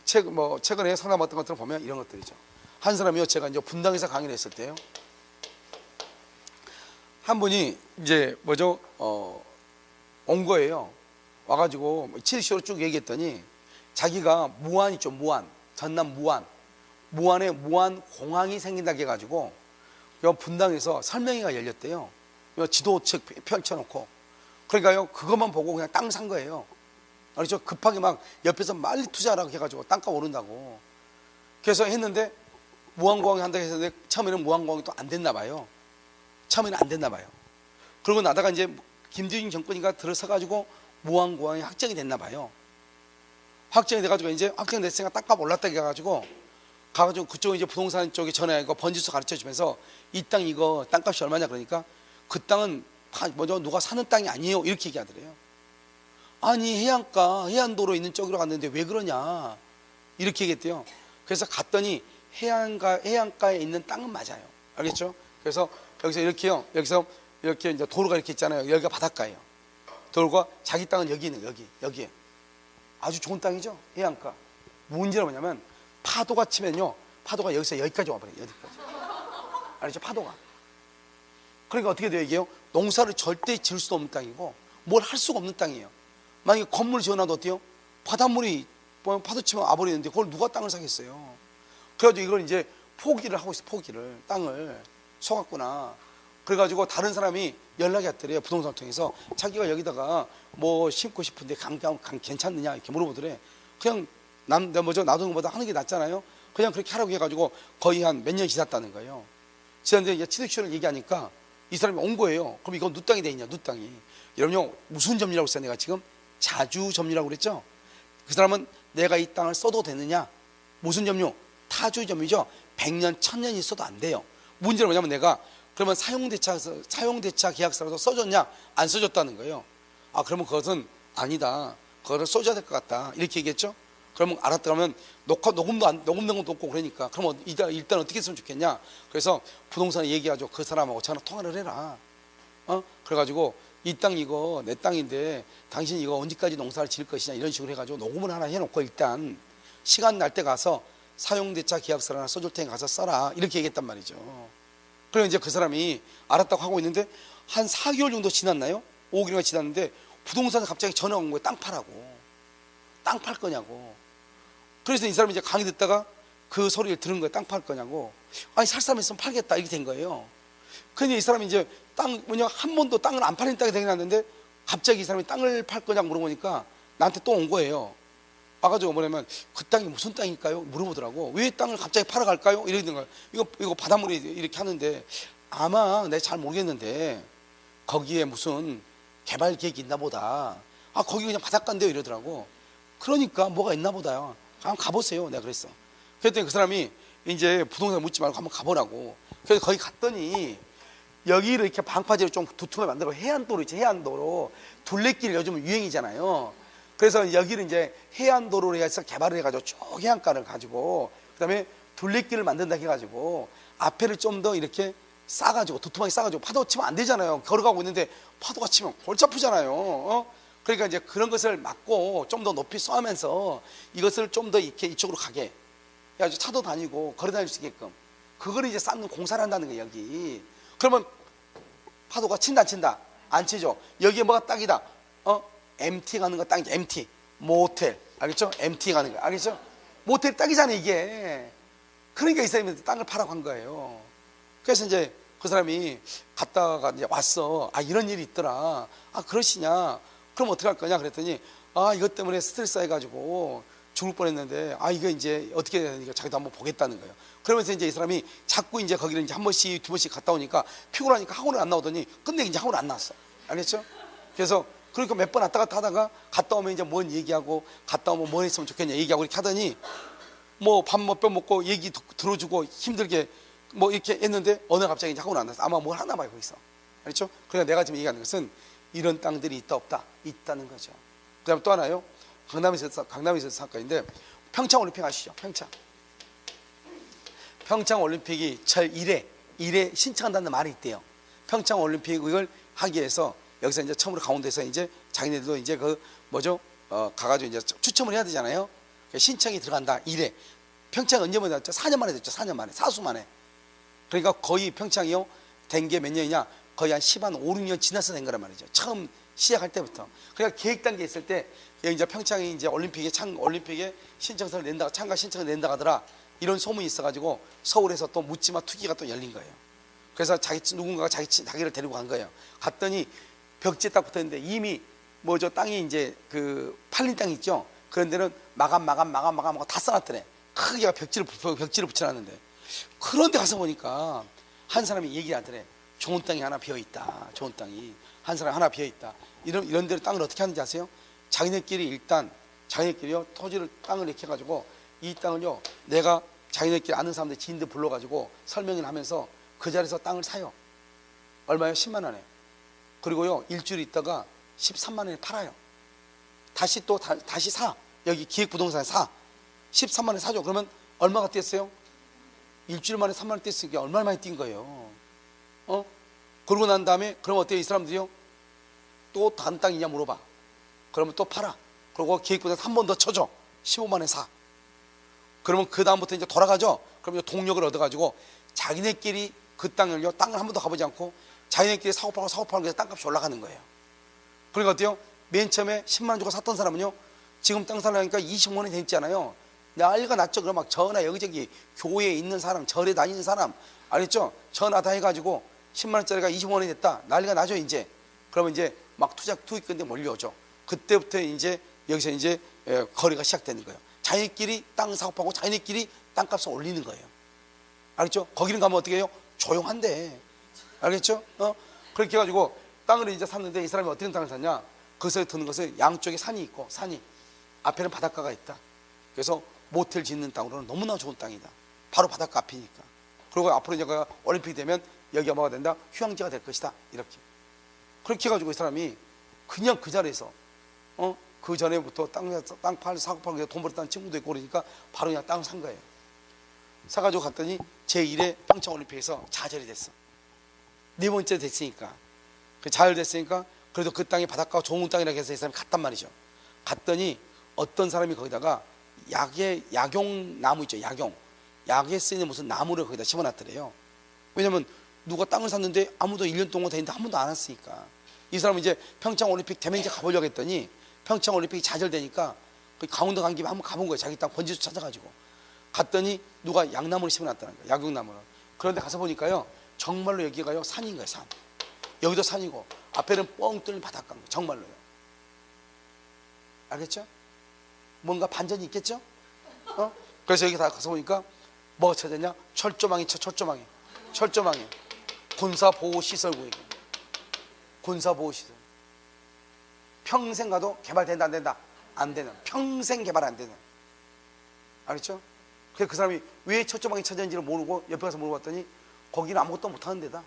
최근에 상담했던 것들을 보면 이런 것들이죠. 한 사람이요. 제가 이제 분당에서 강의를 했을 때요. 한 분이 이제 온 거예요. 와가지고 치료식으로 쭉 얘기했더니 자기가 무안 있죠. 무안. 전남 무안에 무안 공항이 생긴다고 해가지고 분당에서 설명회가 열렸대요. 지도책 펼쳐놓고. 그러니까요. 그것만 보고 그냥 땅 산 거예요. 그렇죠. 급하게 막 옆에서 빨리 투자하라고 해가지고 땅값 오른다고. 그래서 했는데 무안공항이 한다고 했는데 처음에는 무안공항이 또 안 됐나 봐요. 처음에는 안 됐나 봐요. 그러고 나다가 이제 김대중 정권이가 들어서가지고 무안공항이 확정이 됐나 봐요. 확정이 돼가지고 이제 확정됐으니까 땅값 올랐다 해가지고 가가지고 그쪽 이제 부동산 쪽에 전화해서 번지수 가르쳐 주면서 이 땅 이거 땅값이 얼마냐 그러니까 그 땅은 누가 사는 땅이 아니에요 이렇게 얘기하더래요. 아니 해안도로 있는 쪽으로 갔는데 왜 그러냐 이렇게 얘기했대요. 그래서 갔더니 해안가에 있는 땅은 맞아요. 알겠죠? 그래서 여기서 이렇게요. 여기서 이렇게 이제 도로가 이렇게 있잖아요. 여기가 바닷가예요. 도로가 자기 땅은 여기 있는 여기에 아주 좋은 땅이죠. 해안가. 문제는 뭐냐면 파도가 치면요. 파도가 여기서 여기까지 와버려요. 여기까지. 알겠죠? 파도가. 그러니까 어떻게 돼요 이게요? 농사를 절대 지을 수도 없는 땅이고 뭘 할 수가 없는 땅이에요. 만약에 건물을 지어놔도 어때요? 바닷물이 파도 치면 와버리는데 그걸 누가 땅을 사겠어요? 그래가지고 이걸 이제 포기를 하고 있어. 포기를 땅을 속았구나. 그래가지고 다른 사람이 연락이 왔더래요. 부동산 통해서 자기가 여기다가 뭐 심고 싶은데 강 괜찮느냐 이렇게 물어보더래. 그냥 놔두는 것보다 하는 게 낫잖아요. 그냥 그렇게 하라고 해가지고 거의 한 몇 년이 지났다는 거예요. 지났는데 취득시효를 얘기하니까 이 사람이 온 거예요. 그럼 이건 누 땅이 돼 있냐? 누 땅이. 여러분요 무슨 점유라고 했어요? 내가 지금 자주 점유라고 그랬죠. 그 사람은 내가 이 땅을 써도 되느냐? 무슨 점유? 타주 점유죠. 100년 1000년이 있어도 안 돼요. 문제는 뭐냐면 내가 그러면 사용대차 계약서라도 써줬냐? 안 써줬다는 거예요. 아 그러면 그것은 아니다. 그거를 써줘야 될 것 같다. 이렇게 얘기했죠. 그러면 알았다. 그러면 녹음된 것도 없고 그러니까 그럼 일단 어떻게 했으면 좋겠냐? 그래서 부동산에 얘기하죠. 그 사람하고 전화 통화를 해라. 그래가지고 이 땅 이거 내 땅인데 당신 이거 언제까지 농사를 지을 것이냐 이런 식으로 해가지고 녹음을 하나 해놓고 일단 시간 날 때 가서 사용대차 계약서를 하나 써줄 테니 가서 써라 이렇게 얘기했단 말이죠. 그래서 이제 그 사람이 알았다고 하고 있는데 한 4개월 정도 지났나요? 5개월가 지났는데 부동산에 갑자기 전화가 온 거예요. 땅 파라고. 땅 팔 거냐고. 그래서 이 사람이 이제 강의 듣다가 그 소리를 들은 거예요. 땅 팔 거냐고. 아니 살 사람 있으면 팔겠다 이렇게 된 거예요. 근데 이 사람이 이제 한 번도 땅을 안 파는 땅이 되긴 났는데 갑자기 이 사람이 땅을 팔 거냐고 물어보니까 나한테 또 온 거예요. 와가지고 뭐냐면 그 땅이 무슨 땅일까요? 물어보더라고. 왜 땅을 갑자기 팔아갈까요? 이러는 거예요. 이거 바닷물이 이렇게 하는데 아마 내가 잘 모르겠는데 거기에 무슨 개발 계획이 있나 보다. 아 거기 그냥 바닷가인데요 이러더라고. 그러니까 뭐가 있나 보다요. 한번 가보세요. 내가 그랬어. 그랬더니 그 사람이 이제 부동산 묻지 말고 한번 가보라고. 그래서 거기 갔더니 여기를 이렇게 방파제로 좀 두툼하게 만들고 해안도로 있지. 해안도로 둘레길 요즘 유행이잖아요. 그래서 여기를 이제 해안도로로 해서 개발을 해가지고 쭉 해안가를 가지고 그다음에 둘레길을 만든다 해가지고 앞에를 좀 더 이렇게 싸가지고 두툼하게 싸가지고 파도 치면 안 되잖아요. 걸어가고 있는데 파도가 치면 골치 아프잖아요. 그러니까 이제 그런 것을 막고 좀 더 높이 쏘면서 이것을 좀 더 이렇게 이쪽으로 가게 해가지고 차도 다니고 걸어 다닐 수 있게끔 그걸 이제 쌓는 공사를 한다는 거예요. 여기 그러면 파도가 친다 안 친다? 안 치죠. 여기에 뭐가 딱이다? MT 가는 거 딱이죠. MT 모텔 알겠죠? MT 가는 거 알겠죠? 모텔 딱이잖아요 이게. 그러니까 이 사람이 땅을 팔아고 한 거예요. 그래서 이제 그 사람이 갔다가 이제 왔어. 아 이런 일이 있더라. 아 그러시냐? 그럼 어떻게 할 거냐? 그랬더니 아 이것 때문에 스트레스 해가지고 죽을 뻔했는데 아 이거 이제 어떻게 해야 되니까 자기도 한번 보겠다는 거예요. 그러면서 이제 이 사람이 자꾸 이제 거기를 이제 한 번씩 두 번씩 갔다 오니까 피곤하니까 학원을 안 나오더니 끝내 이제 학원을 안 나왔어. 알겠죠? 그래서 그러니까 몇 번 왔다 갔다 하다가 갔다 오면 이제 뭔 얘기하고 갔다 오면 뭐 했으면 좋겠냐 얘기하고 이렇게 하더니 뭐 밥 몇 번 먹고 얘기 들어주고 힘들게 뭐 이렇게 했는데 어느 날 갑자기 이제 학원 안 나왔어. 아마 뭘 하나 봐요 거기서. 알겠죠? 그러니까 내가 지금 얘기하는 것은 이런 땅들이 있다 없다? 있다는 거죠. 그 다음에 또 하나요. 강남에서 있었던 사건인데 평창올림픽 아시죠? 평창올림픽이 절 1회 신청한다는 말이 있대요. 평창올림픽을 하기 위해서 여기서 이제 처음으로 강원도에서 이제 자기네들도 이제 그 뭐죠? 가가지고 이제 추첨을 해야 되잖아요. 신청이 들어간다. 이래. 평창 언제 만에 됐죠? 4년 만에 됐죠. 4년 만에. 사수 만에. 그러니까 거의 평창이요. 된 게 몇 년이냐? 거의 한 5, 6년 지나서 된 거란 말이죠. 처음 시작할 때부터. 그러니까 계획 단계 있을 때 이제 평창이 이제 올림픽에 신청서를 낸다, 참가 신청을 낸다 하더라. 이런 소문이 있어가지고 서울에서 또 묻지마 투기가 또 열린 거예요. 그래서 누군가가 자기를 데리고 간 거예요. 갔더니 벽지에 딱 붙었는데 이미 뭐죠 땅이 이제 그 팔린 땅 있죠. 그런 데는 마감 다 써놨더래. 크게 벽지를 붙여놨는데 그런데 가서 보니까 한 사람이 얘기를 하더래. 좋은 땅이 하나 비어 있다. 좋은 땅이 한 사람 하나 비어 있다. 이런 데로 땅을 어떻게 하는지 아세요? 자기네끼리요 땅을 이렇게 해가지고 이 땅을요 내가 자기네끼리 아는 사람들 지인들 불러가지고 설명을 하면서 그 자리에서 땅을 사요. 얼마요? 10만 원에. 그리고요 일주일 있다가 13만 원에 팔아요. 다시 사. 여기 기획부동산에 사. 13만 원에 사죠. 그러면 얼마가 뛰었어요? 일주일 만에 3만 원 뛰었으니까 얼마나 많이 뛴 거예요. 그러고 난 다음에 그럼 어때요? 이 사람들이요 또 다른 땅이냐 물어봐. 그러면 또 팔아. 그리고 기획부동산 한 번 더 쳐줘. 15만 원에 사. 그러면 그 다음부터 이제 돌아가죠. 그러면 동력을 얻어가지고 자기네끼리 그 땅을 한 번도 가보지 않고 자기네끼리 사고팔고 해서 땅값이 올라가는 거예요. 그러니까 어때요? 맨 처음에 10만 원 주고 샀던 사람은요 지금 땅 살려니까 20만 원이 됐잖아요. 난리가 났죠. 그럼 막 전화 여기저기 교회에 있는 사람, 절에 다니는 사람 알겠죠? 전화 다 해가지고 10만 원짜리가 20만 원이 됐다. 난리가 나죠 이제. 그러면 이제 막 투기꾼들 몰려오죠. 그때부터 이제 여기서 이제 거래가 시작되는 거예요. 자기네끼리 땅 사고하고 자기네끼리 땅값을 올리는 거예요. 알겠죠? 거기는 가면 어떻게 해요? 조용한데. 알겠죠? 그렇게 해가지고 땅을 이제 샀는데 이 사람이 어떤 땅을 샀냐? 거기서 드는 것은 양쪽에 산이 있고 산이 앞에는 바닷가가 있다. 그래서 모텔 짓는 땅으로는 너무나 좋은 땅이다. 바로 바닷가 앞이니까. 그리고 앞으로 이제 올림픽이 되면 여기가 뭐가 된다? 휴양지가 될 것이다. 이렇게. 그렇게 해가지고 이 사람이 그냥 그 자리에서 그 전에부터 사고 팔고 돈 벌었다는 친구도 있고 그러니까 바로 그냥 땅을 산 거예요. 사가지고 갔더니 제1회 평창올림픽에서 좌절이 됐어. 네 번째 됐으니까. 좌절됐으니까 그래도 그 땅이 바닷가가 좋은 땅이라고 해서 이 사람이 갔단 말이죠. 갔더니 어떤 사람이 거기다가 약용나무 있죠. 약에 쓰이는 무슨 나무를 거기다 심어놨더래요. 왜냐면 누가 땅을 샀는데 아무도 1년 동안 됐는데 한 번도 안 왔으니까. 이 사람은 이제 평창올림픽 대면제 가보려고 했더니 평창올림픽이 좌절되니까 강원도 간 김에 한번 가본 거예요. 자기 땅 번지수 찾아가지고. 갔더니 누가 약나무를 심어놨다는 거예요. 약용나무를. 그런데 가서 보니까요. 정말로 여기가요. 산인 거예요. 산. 여기도 산이고 앞에는 뻥 뚫린 바닷가인 거예요. 정말로요. 알겠죠? 뭔가 반전이 있겠죠? 그래서 여기 다 가서 보니까 뭐가 찾았냐? 철조망이. 군사보호시설구역이에요. 군사보호시설. 평생 가도 개발된다 안 된다? 안 되는. 평생 개발 안 되는. 알겠죠? 그래서 그 사람이 왜 철조망이 쳐졌는지를 모르고 옆에 가서 물어봤더니 거기는 아무것도 못하는 데다.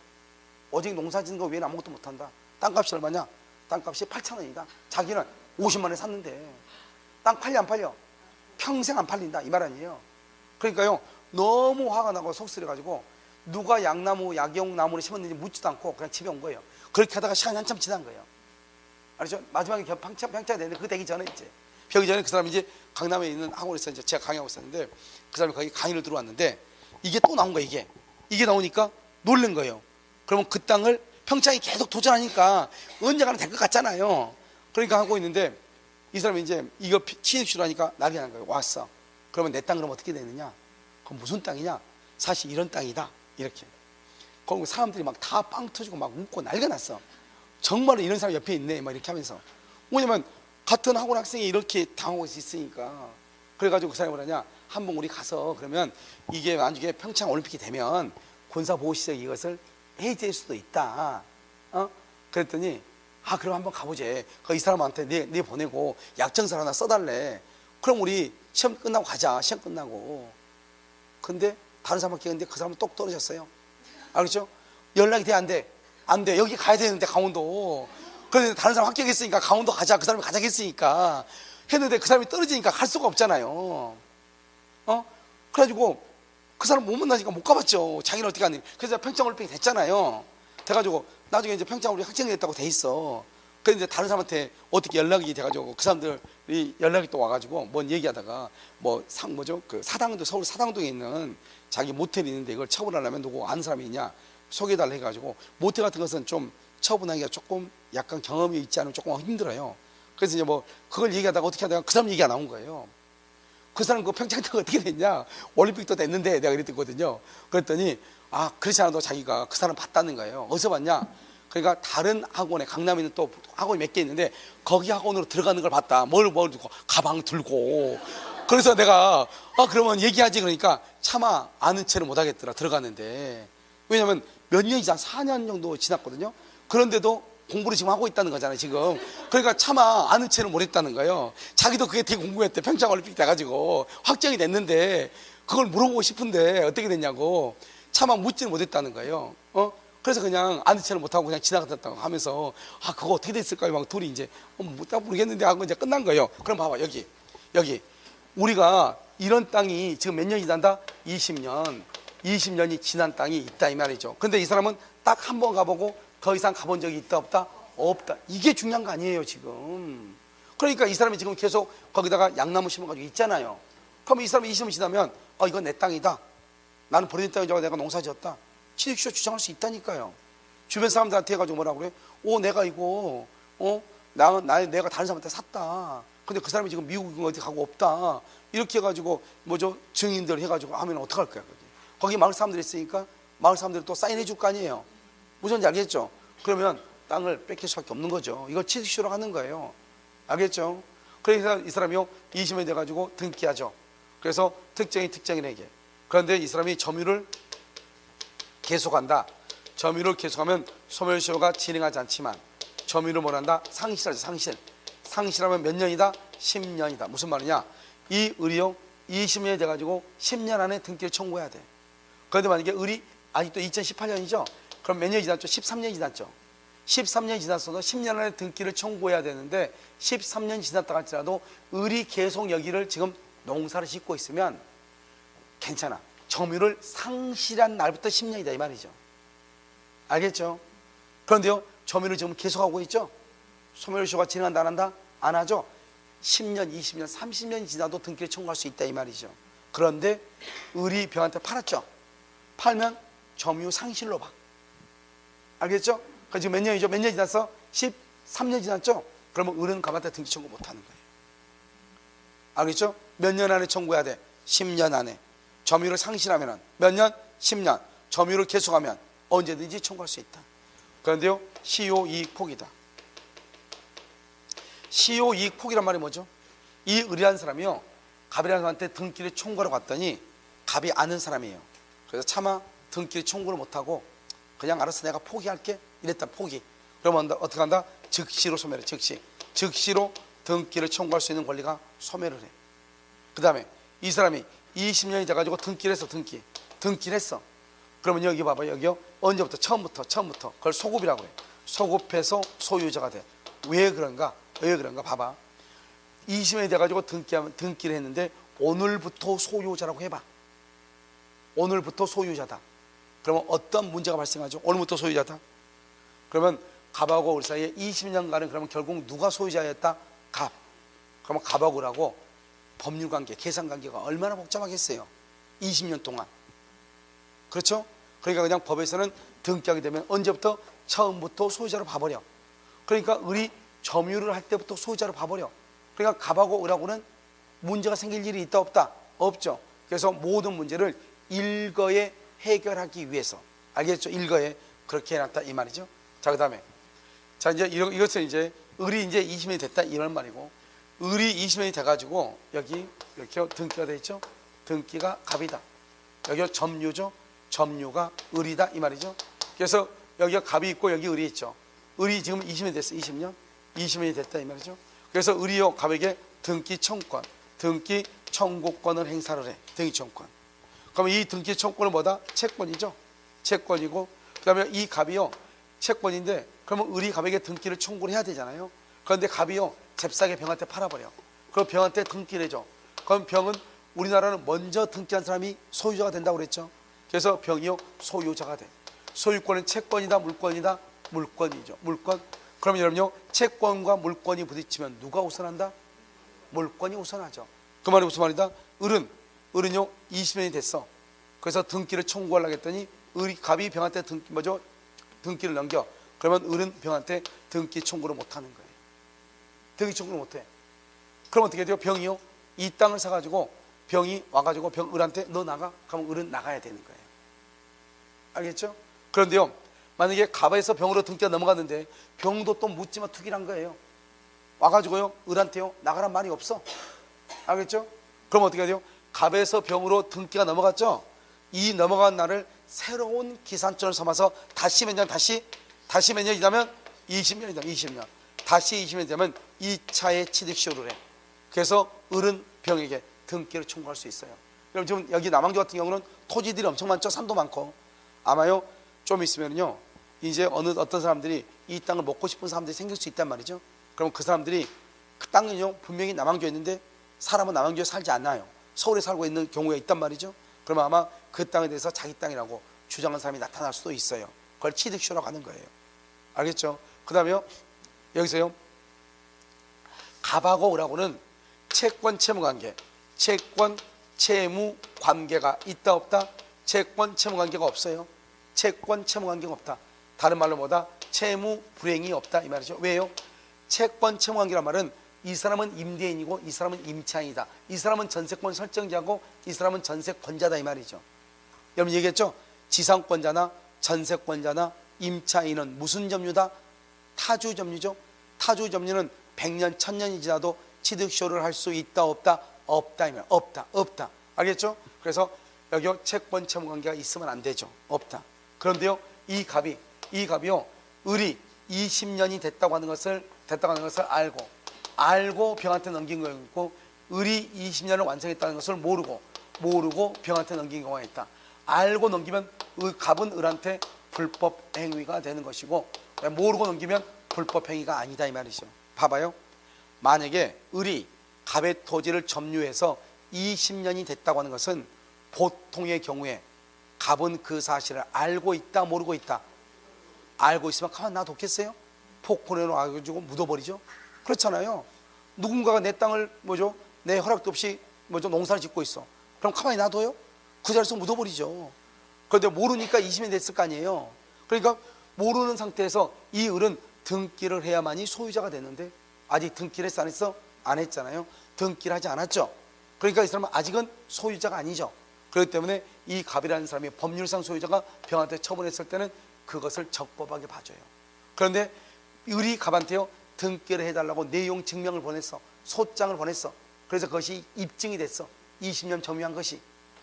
오직 농사 짓는 거 외에는 아무것도 못한다. 땅값이 얼마냐? 땅값이 8,000원이다. 자기는 50만 원에 샀는데 땅 팔려 안 팔려? 평생 안 팔린다 이 말 아니에요. 그러니까요 너무 화가 나고 속쓰려가지고 누가 약용나무를 심었는지 묻지도 않고 그냥 집에 온 거예요. 그렇게 하다가 시간이 한참 지난 거예요. 알죠? 마지막에 평창이 됐는데 그거 되기 전에 이제 벽이 전에 그 사람이 이제 강남에 있는 학원에서 이제 제가 강의하고 있었는데 그 사람이 거기 강의를 들어왔는데 이게 또 나온 거예요. 이게 나오니까 놀란 거예요. 그러면 그 땅을 평창이 계속 도전하니까 언젠가는 될 것 같잖아요. 그러니까 하고 있는데 이 사람이 이제 이거 취득시로 하니까 난리가 난 거예요. 왔어. 그러면 내 땅 그럼 어떻게 되느냐? 그럼 무슨 땅이냐? 사실 이런 땅이다. 이렇게. 그리고 사람들이 막 다 빵 터지고 막 웃고 난리가 났어. 정말로 이런 사람 옆에 있네. 막 이렇게 하면서. 왜냐면 같은 학원 학생이 이렇게 당하고 있으니까. 그래가지고 그 사람이 뭐라냐? 한번 우리 가서 그러면 이게 나중에 평창 올림픽이 되면 군사보호시설 이것을 해제할 수도 있다. 그랬더니 그럼 한번 가보재. 이 사람한테 내 보내고 약정서 하나 써달래. 그럼 우리 시험 끝나고 가자. 시험 끝나고. 근데 다른 사람한테 했는데 그 사람은 똑 떨어졌어요. 알겠죠? 연락이 돼 안 돼? 안 돼. 여기 가야 되는데 강원도. 그런데 다른 사람 합격했으니까 강원도 가자. 그 사람이 가자고 했으니까 했는데 그 사람이 떨어지니까 갈 수가 없잖아요. 그래가지고 그 사람 못 만나니까 못 가봤죠. 자기는 어떻게 하니. 그래서 평창올림픽이 됐잖아요. 돼가지고 나중에 이제 평창올림픽 학생이 됐다고 돼 있어. 그런데 이제 다른 사람한테 어떻게 연락이 돼가지고 그 사람들이 연락이 또 와가지고 뭔 얘기하다가 그 사당도 서울 사당동에 있는 자기 모텔이 있는데 이걸 처분하려면 누구 아는 사람이 있냐 소개해달라 해가지고 모텔 같은 것은 좀 처분하기가 조금 약간 경험이 있지 않으면 조금 힘들어요. 그래서 이제 그걸 얘기하다가 어떻게 하다가 그 사람 얘기가 나온 거예요. 그 사람 그 평창대가 어떻게 됐냐 올림픽도 됐는데 내가 그랬거든요. 그랬더니 그렇지 않아도 자기가 그 사람 봤다는 거예요. 어디서 봤냐? 그러니까 다른 학원에 강남에 있는 또 학원이 몇 개 있는데 거기 학원으로 들어가는 걸 봤다. 뭘 들고 가방 들고. 그래서 내가 그러면 얘기하지 그러니까 차마 아는 체를 못 하겠더라 들어갔는데. 왜냐면 몇 년이 지난 4년 정도 지났거든요. 그런데도 공부를 지금 하고 있다는 거잖아요 지금. 그러니까 차마 아는 체를 못 했다는 거예요. 자기도 그게 되게 궁금했대. 평창올림픽 돼가지고 확정이 됐는데 그걸 물어보고 싶은데 어떻게 됐냐고 차마 묻지는 못했다는 거예요. 그래서 그냥 아는 체를 못하고 그냥 지나갔다고 하면서 그거 어떻게 됐을까요? 막 둘이 이제 딱 모르겠는데 하고 이제 끝난 거예요. 그럼 봐봐 여기 우리가 이런 땅이 지금 몇 년이 지난다? 20년이 지난 땅이 있다 이 말이죠. 근데 이 사람은 딱 한 번 가보고 더 이상 가본 적이 있다 없다? 없다. 이게 중요한 거 아니에요 지금. 그러니까 이 사람이 지금 계속 거기다가 양나무 심어가지고 있잖아요. 그럼 이 사람이 20년 지나면 이건 내 땅이다. 나는 버려진 땅이라고 내가 농사지었다. 취득시효 주장할 수 있다니까요. 주변 사람들한테 해가지고 뭐라 그래? 내가 이거 내가 다른 사람한테 샀다. 근데 그 사람이 지금 미국 어디 가고 없다. 이렇게 해가지고 증인들 해가지고 하면 어떡할 거야? 거기 마을 사람들이 있으니까 마을 사람들이 또 사인해 줄 거 아니에요. 무슨지 알겠죠? 그러면 땅을 뺏길 수밖에 없는 거죠. 이걸 취득시효로 하는 거예요. 알겠죠? 그래서 이 사람이 20년이 돼가지고 등기하죠. 그래서 특정인에게. 그런데 이 사람이 점유를 계속한다. 점유를 계속하면 소멸시효가 진행하지 않지만 점유를 뭐란다? 상실하죠. 상실하면 몇 년이다? 10년이다. 무슨 말이냐? 이 을이요 20년이 돼가지고 10년 안에 등기를 청구해야 돼. 그런데 만약에 을이 아직도 2018년이죠? 그럼 몇 년이 지났죠? 13년이 지났죠. 13년이 지났어도 10년 안에 등기를 청구해야 되는데 13년이 지났다 할지라도 을이 계속 여기를 지금 농사를 짓고 있으면 괜찮아. 점유를 상실한 날부터 10년이다 이 말이죠. 알겠죠? 그런데요 점유를 지금 계속하고 있죠. 소멸시효가 진행한다 안 한다? 안 하죠. 10년, 20년, 30년이 지나도 등기를 청구할 수 있다 이 말이죠. 그런데 을이 병한테 팔았죠. 팔면 점유 상실로 봐. 알겠죠? 그러니까 지금 몇 년이죠? 몇 년 지났어? 13년 지났죠? 그러면 을은 가만히 등기 청구 못 하는 거예요. 알겠죠? 몇 년 안에 청구해야 돼? 10년 안에. 점유를 상실하면 몇 년? 10년. 점유를 계속하면 언제든지 청구할 수 있다. 그런데요 시효이익폭이다. 시효이익폭이란 말이 뭐죠? 이 을이라는 사람이요 갑이라는 사람한테 등기를 청구하러 갔더니 갑이 아는 사람이에요. 그래서 차마 등기를 청구를 못하고 그냥 알아서 내가 포기할게 이랬다. 포기. 그러면 어떻게 한다? 즉시로 소멸해. 즉시로 등기를 청구할 수 있는 권리가 소멸을 해. 그 다음에 이 사람이 20년이 돼가지고 등기를 했어. 등기를 했어. 그러면 여기 봐봐. 여기요 언제부터? 처음부터 그걸 소급이라고 해. 소급해서 소유자가 돼. 왜 그런가 봐봐. 20년이 돼가지고 등기를 했는데 오늘부터 소유자라고 해봐. 오늘부터 소유자다. 그러면 어떤 문제가 발생하죠? 오늘부터 소유자다. 그러면 갑하고 을 사이에 20년간은 그러면 결국 누가 소유자였다? 갑. 그러면 갑하고 을하고 법률관계, 계산관계가 얼마나 복잡하겠어요? 20년 동안. 그렇죠? 그러니까 그냥 법에서는 등기하게 되면 언제부터? 처음부터 소유자로 봐버려. 그러니까 을이 점유를 할 때부터 소유자로 봐버려. 그러니까 갑하고 을하고는 문제가 생길 일이 있다 없다? 없죠. 그래서 모든 문제를 일거에 해결하기 위해서. 알겠죠? 일거에 그렇게 해놨다 이 말이죠. 자, 그 다음에 자 이제 이것은 이제 을이 이제 20년이 됐다 이런 말이고, 을이 20년이 돼가지고 여기 이렇게 등기가 돼 있죠. 등기가 갑이다. 여기가 점유죠. 점유가 을이다 이 말이죠. 그래서 여기가 갑이 있고 여기 을이 있죠. 을이 지금 20년이 됐어. 20년이 됐다 이 말이죠. 그래서 을이요 갑에게 등기 청구권, 등기 청구권을 행사를 해. 등기 청구권. 그러면 이 등기 청구권은 뭐다? 채권이죠. 채권이고, 그 다음에 이 갑이요 채권인데, 그러면 을이 갑에게 등기를 청구를 해야 되잖아요. 그런데 갑이요 잽싸게 병한테 팔아버려. 그럼 병한테 등기를 해줘. 그럼 병은 우리나라는 먼저 등기한 사람이 소유자가 된다고 그랬죠. 그래서 병이요 소유자가 돼. 소유권은 채권이다 물권이다? 물권이죠. 물권. 그러면 여러분요, 채권과 물권이 부딪히면 누가 우선한다? 물권이 우선하죠. 그 말이 무슨 말이다? 을은요 20년이 됐어. 그래서 등기를 청구하려고 했더니 갑이 병한테 등기를 넘겨. 그러면 을은 병한테 등기 청구를 못하는 거예요. 등기 청구를 못해. 그럼 어떻게 돼요? 병이요 이 땅을 사가지고 병이 와가지고 을한테 너 나가? 그러면 을은 나가야 되는 거예요. 알겠죠? 그런데요, 만약에 갑에서 병으로 등기가 넘어갔는데 병도 또 묻지마 투기란 거예요. 와가지고요 을한테요 나가란 말이 없어. 알겠죠? 그럼 어떻게 돼요? 갑에서 병으로 등기가 넘어갔죠? 이 넘어간 날을 새로운 기산점을 삼아서 다시 몇 년, 다시 몇 년이라면 20년이다. 20년. 다시 20년이 되면 2차의 취득시효를 해. 그래서 을은 병에게 등기를 청구할 수 있어요. 그럼 지금 여기 남항주 같은 경우는 토지들이 엄청 많죠. 산도 많고. 아마요 좀 있으면요 이제 어떤 사람들이 이 땅을 먹고 싶은 사람들이 생길 수 있단 말이죠. 그럼 그 사람들이 그 땅은요 분명히 남항주에 있는데 사람은 남항주에 살지 않나요? 서울에 살고 있는 경우가 있단 말이죠. 그러면 아마 그 땅에 대해서 자기 땅이라고 주장하는 사람이 나타날 수도 있어요. 그걸 취득시효라고 하는 거예요. 알겠죠? 그 다음에요 여기서요 갑하고 을하고는 채권 채무관계, 채권 채무 관계가 있다 없다? 채권 채무 관계가 없어요. 채권 채무 관계가 없다. 다른 말로 뭐다? 채무 불행이 없다 이 말이죠. 왜요? 채권 채무 관계란 말은 이 사람은 임대인이고 이 사람은 임차인이다. 이 사람은 전세권 설정자고 이 사람은 전세권자다 이 말이죠. 여러분 얘기했죠? 지상권자나 전세권자나 임차인은 무슨 점유다? 타주 점유죠. 타주 점유는 100년 1000년이 지나도 취득시효를 할 수 있다 없다? 없다 이 말. 없다. 알겠죠? 그래서 여기요 채권 채무 관계가 있으면 안 되죠. 없다. 그런데요 이 갑이요 을이 20년이 됐다고 하는 것을 알고 병한테 넘긴 거였고, 을이 20년을 완성했다는 것을 모르고 병한테 넘긴 경우가 있다. 알고 넘기면 갑은 을한테 불법 행위가 되는 것이고, 모르고 넘기면 불법 행위가 아니다 이 말이죠. 봐봐요. 만약에 을이 갑의 토지를 점유해서 20년이 됐다고 하는 것은 보통의 경우에 갑은 그 사실을 알고 있다 모르고 있다? 알고 있으면 가만 놔뒀겠어요? 폭포내로 와가지고 묻어버리죠. 그렇잖아요. 누군가가 내 땅을 내 허락도 없이 농사를 짓고 있어. 그럼 가만히 놔둬요? 그 자리에서 묻어버리죠. 그런데 모르니까 20년이 됐을 거 아니에요. 그러니까 모르는 상태에서 이 을은 등기를 해야만이 소유자가 됐는데 아직 등기를 했어 안 했어? 안 했잖아요. 등기를 하지 않았죠. 그러니까 이 사람은 아직은 소유자가 아니죠. 그렇기 때문에 이 갑이라는 사람이 법률상 소유자가 병한테 처분했을 때는 그것을 적법하게 봐줘요. 그런데 을이 갑한테요 등기를 해달라고 내용 증명을 보냈어. 소장을 보냈어. 그래서 그것이 입증이 됐어. 20년 점유한 것이.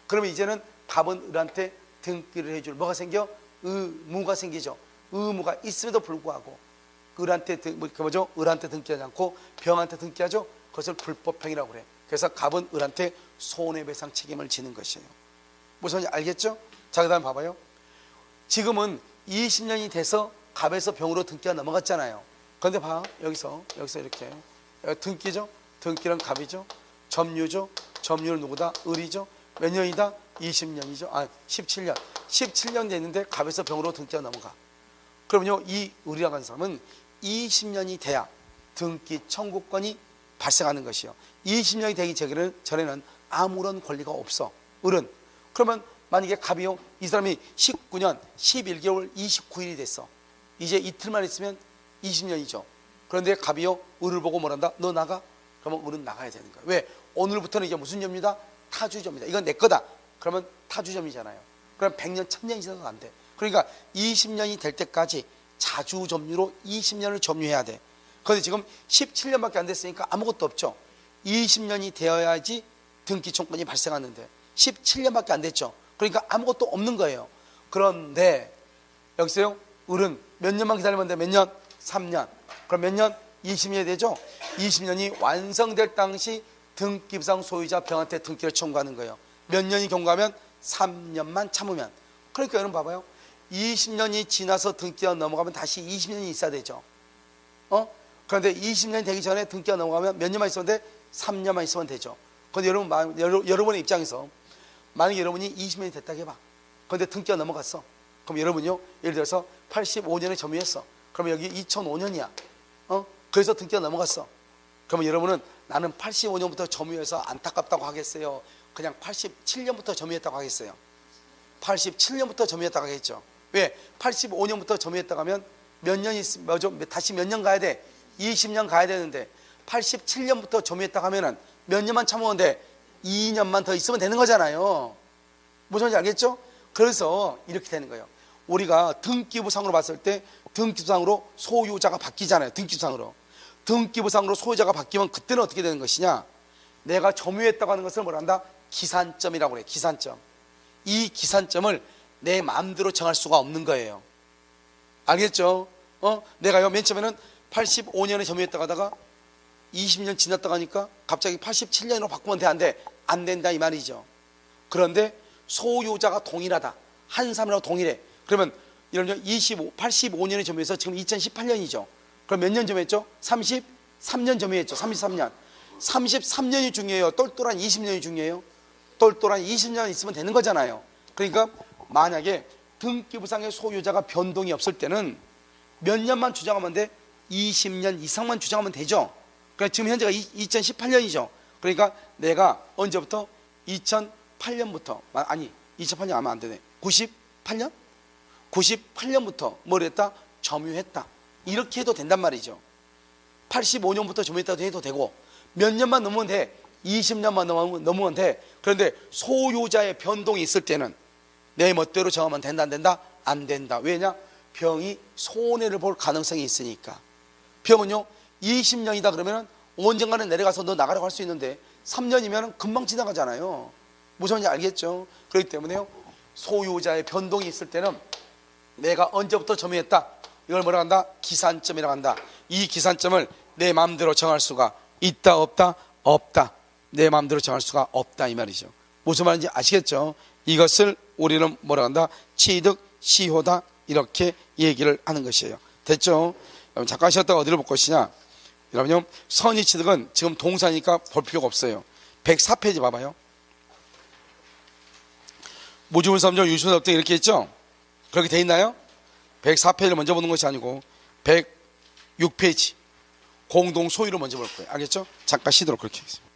그러면 이제는 갑은 을한테 등기를 해줄 뭐가 생겨? 의무가 생기죠. 의무가 있음에도 불구하고 을한테 등기하지 않고 병한테 등기하죠. 그것을 불법행위라고 그래. 그래서 갑은 을한테 손해배상 책임을 지는 것이에요. 무슨 말인지 알겠죠? 자, 그 다음 봐봐요. 지금은 20년이 돼서 갑에서 병으로 등기가 넘어갔잖아요. 그런데 봐, 여기서 이렇게 등기죠. 등기는 갑이죠. 점유죠. 점유는 누구다? 을이죠. 몇 년이다? 20년이죠. 17년. 17년 됐는데 갑에서 병으로 등기가 넘어가. 그러면요, 이 을이라고 하는 사람은 20년이 돼야 등기 청구권이 발생하는 것이요. 20년이 되기 전에는 아무런 권리가 없어. 을은. 그러면 만약에 갑이요, 이 사람이 19년 11개월 29일이 됐어. 이제 이틀만 있으면 20년이죠. 그런데 갑이요, 을을 보고 뭐란다? 너 나가? 그러면 을은 나가야 되는 거야. 왜? 오늘부터는 이게 무슨 점유다? 타주점이다. 이건 내 거다. 그러면 타주점이잖아요. 그럼 100년, 1000년이 지나도 안 돼. 그러니까 20년이 될 때까지 자주 점유로 20년을 점유해야 돼. 그런데 지금 17년밖에 안 됐으니까 아무것도 없죠. 20년이 되어야지 등기 청구권이 발생하는데 17년밖에 안 됐죠. 그러니까 아무것도 없는 거예요. 그런데 여기서요, 을은 몇 년만 기다리면 돼? 몇 년? 3년. 그럼 몇 년? 20년이 되죠. 20년이 완성될 당시 등기부상 소유자 병한테 등기를 청구하는 거예요. 몇 년이 경과하면? 3년만 참으면. 그러니까 여러분 봐봐요. 20년이 지나서 등기가 넘어가면 다시 20년이 있어야 되죠. 그런데 20년이 되기 전에 등기가 넘어가면 몇 년만 있으면 돼? 3년만 있으면 되죠. 그런데 여러분의 입장에서 만약에 여러분이 20년이 됐다고 해봐. 그런데 등기가 넘어갔어. 그럼 여러분요, 예를 들어서 85년에 점유했어. 그러면 여기 2005년이야. 그래서 등기가 넘어갔어. 그러면 여러분은 나는 85년부터 점유해서 안타깝다고 하겠어요? 그냥 87년부터 점유했다고 하겠어요? 87년부터 점유했다고 하겠죠. 왜? 85년부터 점유했다고 하면 몇 년 다시 몇 년 가야 돼? 20년 가야 되는데 87년부터 점유했다고 하면은 몇 년만 참으면 돼? 2년만 더 있으면 되는 거잖아요. 무슨 말인지 알겠죠? 그래서 이렇게 되는 거예요. 우리가 등기부상으로 봤을 때 등기부상으로 소유자가 바뀌잖아요. 등기부상으로 소유자가 바뀌면 그때는 어떻게 되는 것이냐? 내가 점유했다고 하는 것을 뭐라 한다? 기산점이라고 그래. 기산점. 이 기산점을 내 마음대로 정할 수가 없는 거예요. 알겠죠? 내가요 맨 처음에는 85년에 점유했다고 하다가 20년 지났다고 하니까 갑자기 87년으로 바꾸면 돼? 안 돼? 안 된다 이 말이죠. 그런데 소유자가 동일하다. 한 사람이라고 동일해. 그러면 이런 85년에 점유해서 지금 2018년이죠. 그럼 몇 년 점유했죠? 33년 점유했죠. 33년. 33년이 중요해요. 똘똘한 20년이 중요해요. 똘똘한 20년 있으면 되는 거잖아요. 그러니까 만약에 등기부상의 소유자가 변동이 없을 때는 몇 년만 주장하면 돼? 20년 이상만 주장하면 되죠. 그러니까 지금 현재가 2018년이죠. 그러니까 내가 언제부터? 2008년부터 아니 2008년 하면 안 되네. 98년? 98년부터 뭘 했다? 점유했다. 이렇게 해도 된단 말이죠. 85년부터 점유했다고 해도 되고 몇 년만 넘으면 돼? 20년만 넘으면 돼. 그런데 소유자의 변동이 있을 때는 내 멋대로 정하면 된다 안 된다? 안 된다. 왜냐? 병이 손해를 볼 가능성이 있으니까. 병은요 20년이다 그러면 언젠가는 내려가서 너 나가라고 할 수 있는데 3년이면 금방 지나가잖아요. 무슨 말인지 알겠죠? 그렇기 때문에요 소유자의 변동이 있을 때는 내가 언제부터 점유했다? 이걸 뭐라 한다? 기산점이라고 한다. 이 기산점을 내 마음대로 정할 수가 있다 없다? 없다. 내 마음대로 정할 수가 없다 이 말이죠. 무슨 말인지 아시겠죠? 이것을 우리는 뭐라 한다? 취득 시효다 이렇게 얘기를 하는 것이에요. 됐죠? 여러분 잠깐 쉬었다가 어디를 볼 것이냐? 여러분요 선의 취득은 지금 동사니까 볼 필요가 없어요. 104페이지 봐봐요. 무주물섬정 유수납 등 이렇게 있죠? 그렇게 돼 있나요? 104페이지를 먼저 보는 것이 아니고 106페이지 공동 소유를 먼저 볼 거예요. 알겠죠? 잠깐 쉬도록 그렇게 하겠습니다.